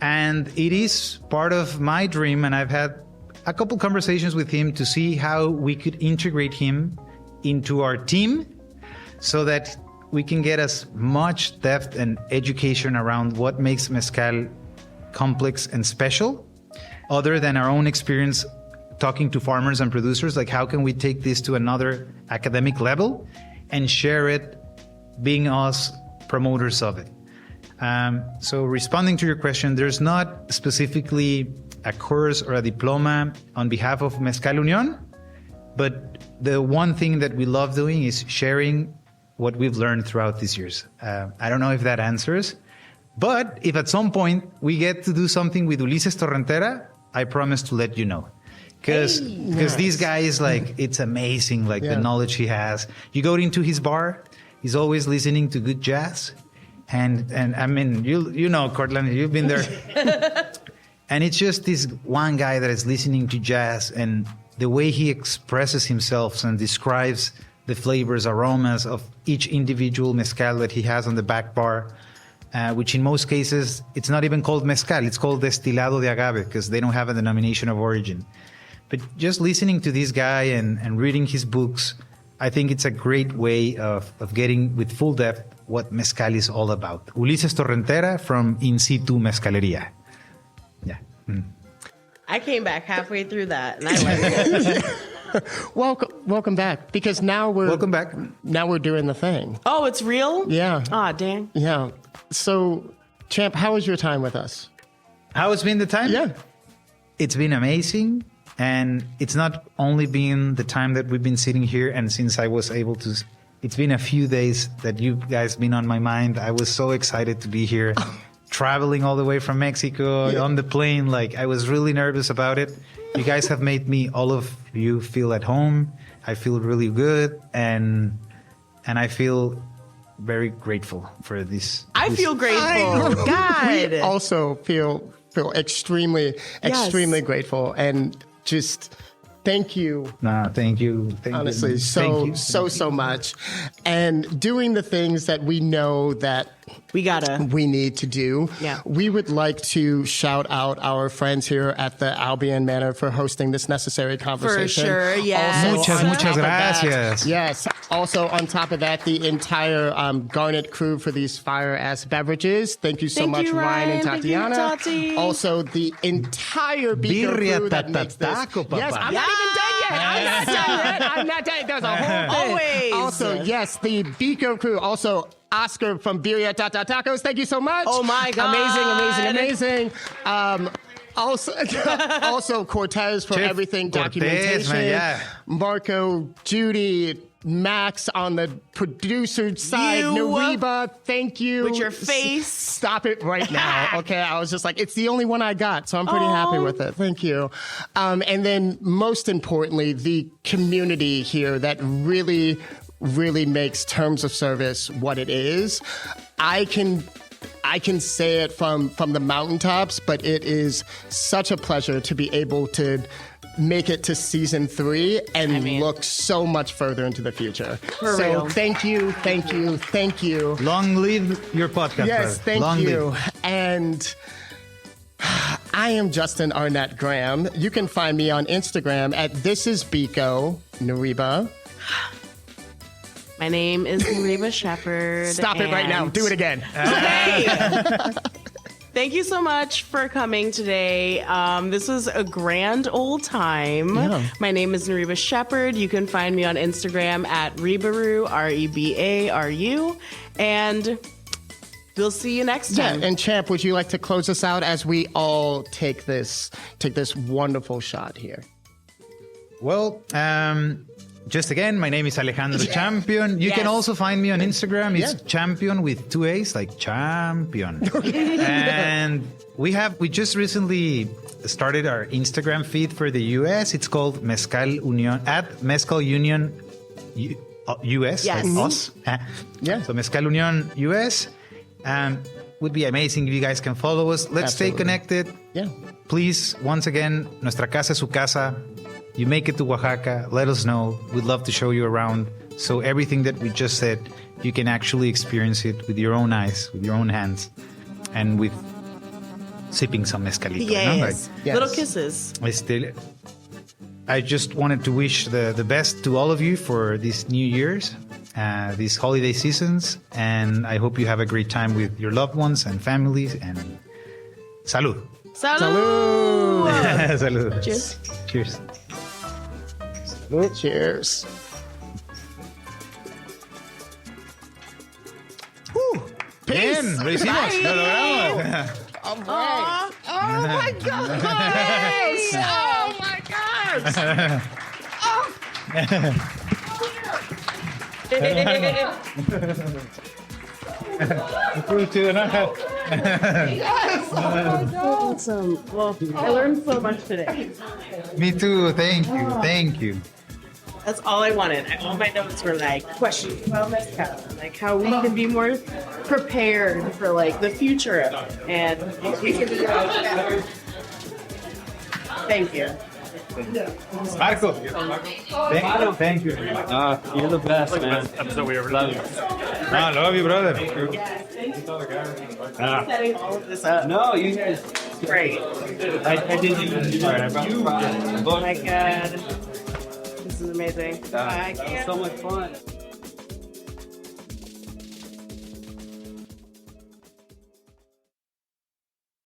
And it is part of my dream, and I've had a couple conversations with him to see how we could integrate him into our team so that we can get as much depth and education around what makes mezcal complex and special, other than our own experience talking to farmers and producers. Like, how can we take this to another academic level and share it, being us promoters of it? So responding to your question, there's not specifically a course or a diploma on behalf of Mezcal Union. But the one thing that we love doing is sharing what we've learned throughout these years. I don't know if that answers, but if at some point we get to do something with Ulises Torrentera, I promise to let you know. Because these guys, like, it's amazing, like the knowledge he has. You go into his bar, he's always listening to good jazz. And I mean, you know, Cortland, you've been there. And it's just this one guy that is listening to jazz, and the way he expresses himself and describes the flavors, aromas of each individual mezcal that he has on the back bar, which in most cases, it's not even called mezcal, it's called destilado de agave, because they don't have a denomination of origin. But just listening to this guy and reading his books, I think it's a great way of getting with full depth what mezcal is all about. Ulises Torrentera from In Situ Mezcaleria. Yeah. I came back halfway through that, and I went, Welcome back, because now we're Welcome back. Now we're doing the thing. oh, it's real? Yeah. Aw, dang. Yeah. So, Champ, how was your time with us? How has been the time? Yeah. It's been amazing. And it's not only been the time that we've been sitting here, and since I was able to, it's been a few days that you guys been on my mind. I was so excited to be here, traveling all the way from Mexico on the plane. Like, I was really nervous about it. You guys have made me, all of you, feel at home. I feel really good, and I feel very grateful for this. I feel grateful. God. We also feel extremely grateful, and just thank you. Nah, thank you. Honestly, you. so much. And doing the things that we know that we need to do. Yeah. We would like to shout out our friends here at the Albion Manor for hosting this necessary conversation. For sure, yes. Muchas gracias. Yes. Also, on top of that, the entire Garnet crew for these fire-ass beverages. Thank you so Thank much, you, Ryan and Ryan. Thank you, Tatiana. Tati. Also, the entire Beaker Birria crew that makes this. tatataco, papa. Yes, I'm not even done yet. I'm not done. There's a whole thing. Always. Also, yes, the Beaker crew. Also, Oscar from Birria Tacos. Thank you so much. Oh, my God. Amazing. Also Cortez for Chef everything, Cortez, documentation. man, yeah. Marco, Judy, Max on the producer side. You. Nariba, thank you. With your face. Stop it right now. Okay, I was just like, it's the only one I got, so I'm pretty happy with it. Thank you. And then most importantly, the community here that really makes Terms of Service what it is. I can say it from the mountaintops, but it is such a pleasure to be able to make it to season 3 and look so much further into the future. For so real. thank you. Long live your podcast. Yes, brother. thank you. Live. And I am Justin Arnett Graham. You can find me on Instagram at thisisbiko. Nariba. My name is Nariba Shepherd. Stop it right now. Do it again. Thank you so much for coming today. This was a grand old time. Yeah. My name is Nariba Shepherd. You can find me on Instagram at Rebaru, Rebaru. And we'll see you next time. Yeah, and Champ, would you like to close us out as we all take this wonderful shot here? Well, just again, my name is Alejandro Champion. You Yes. can also find me on Instagram. It's Champion with 2 A's, like Champion. And we just recently started our Instagram feed for the US. It's called Mezcal Union, at Mezcal Union US, Yes. like us. Yeah. So Mezcal Union US. Would be amazing if you guys can follow us. Let's stay Absolutely. connected. Yeah. Please, once again, nuestra casa es su casa. You make it to Oaxaca, let us know. We'd love to show you around. So everything that we just said, you can actually experience it with your own eyes, with your own hands, and with sipping some mezcalito. Yes. Yes. Little kisses. I just wanted to wish the best to all of you for these New Year's, these holiday seasons, and I hope you have a great time with your loved ones and families, and salud. Salud. Salud. Cheers. Cheers. Cheers. Bien, lo hicimos, lo logramos. All right. my gosh! Oh my gosh! Awesome. Well, I learned so much today. Me too. Thank you. Thank you. That's all I wanted. All my notes were like questions about mezcal, like how we can be more prepared for like the future of it, and what we can do better. Thank you. Marco. Thank you. You're the best, man. Episode we ever Love done. you. I love you, brother. Setting all of this up. No, you guys. Great. I didn't even. Sorry, I brought Oh my god. This is amazing. I That was can't. so much fun.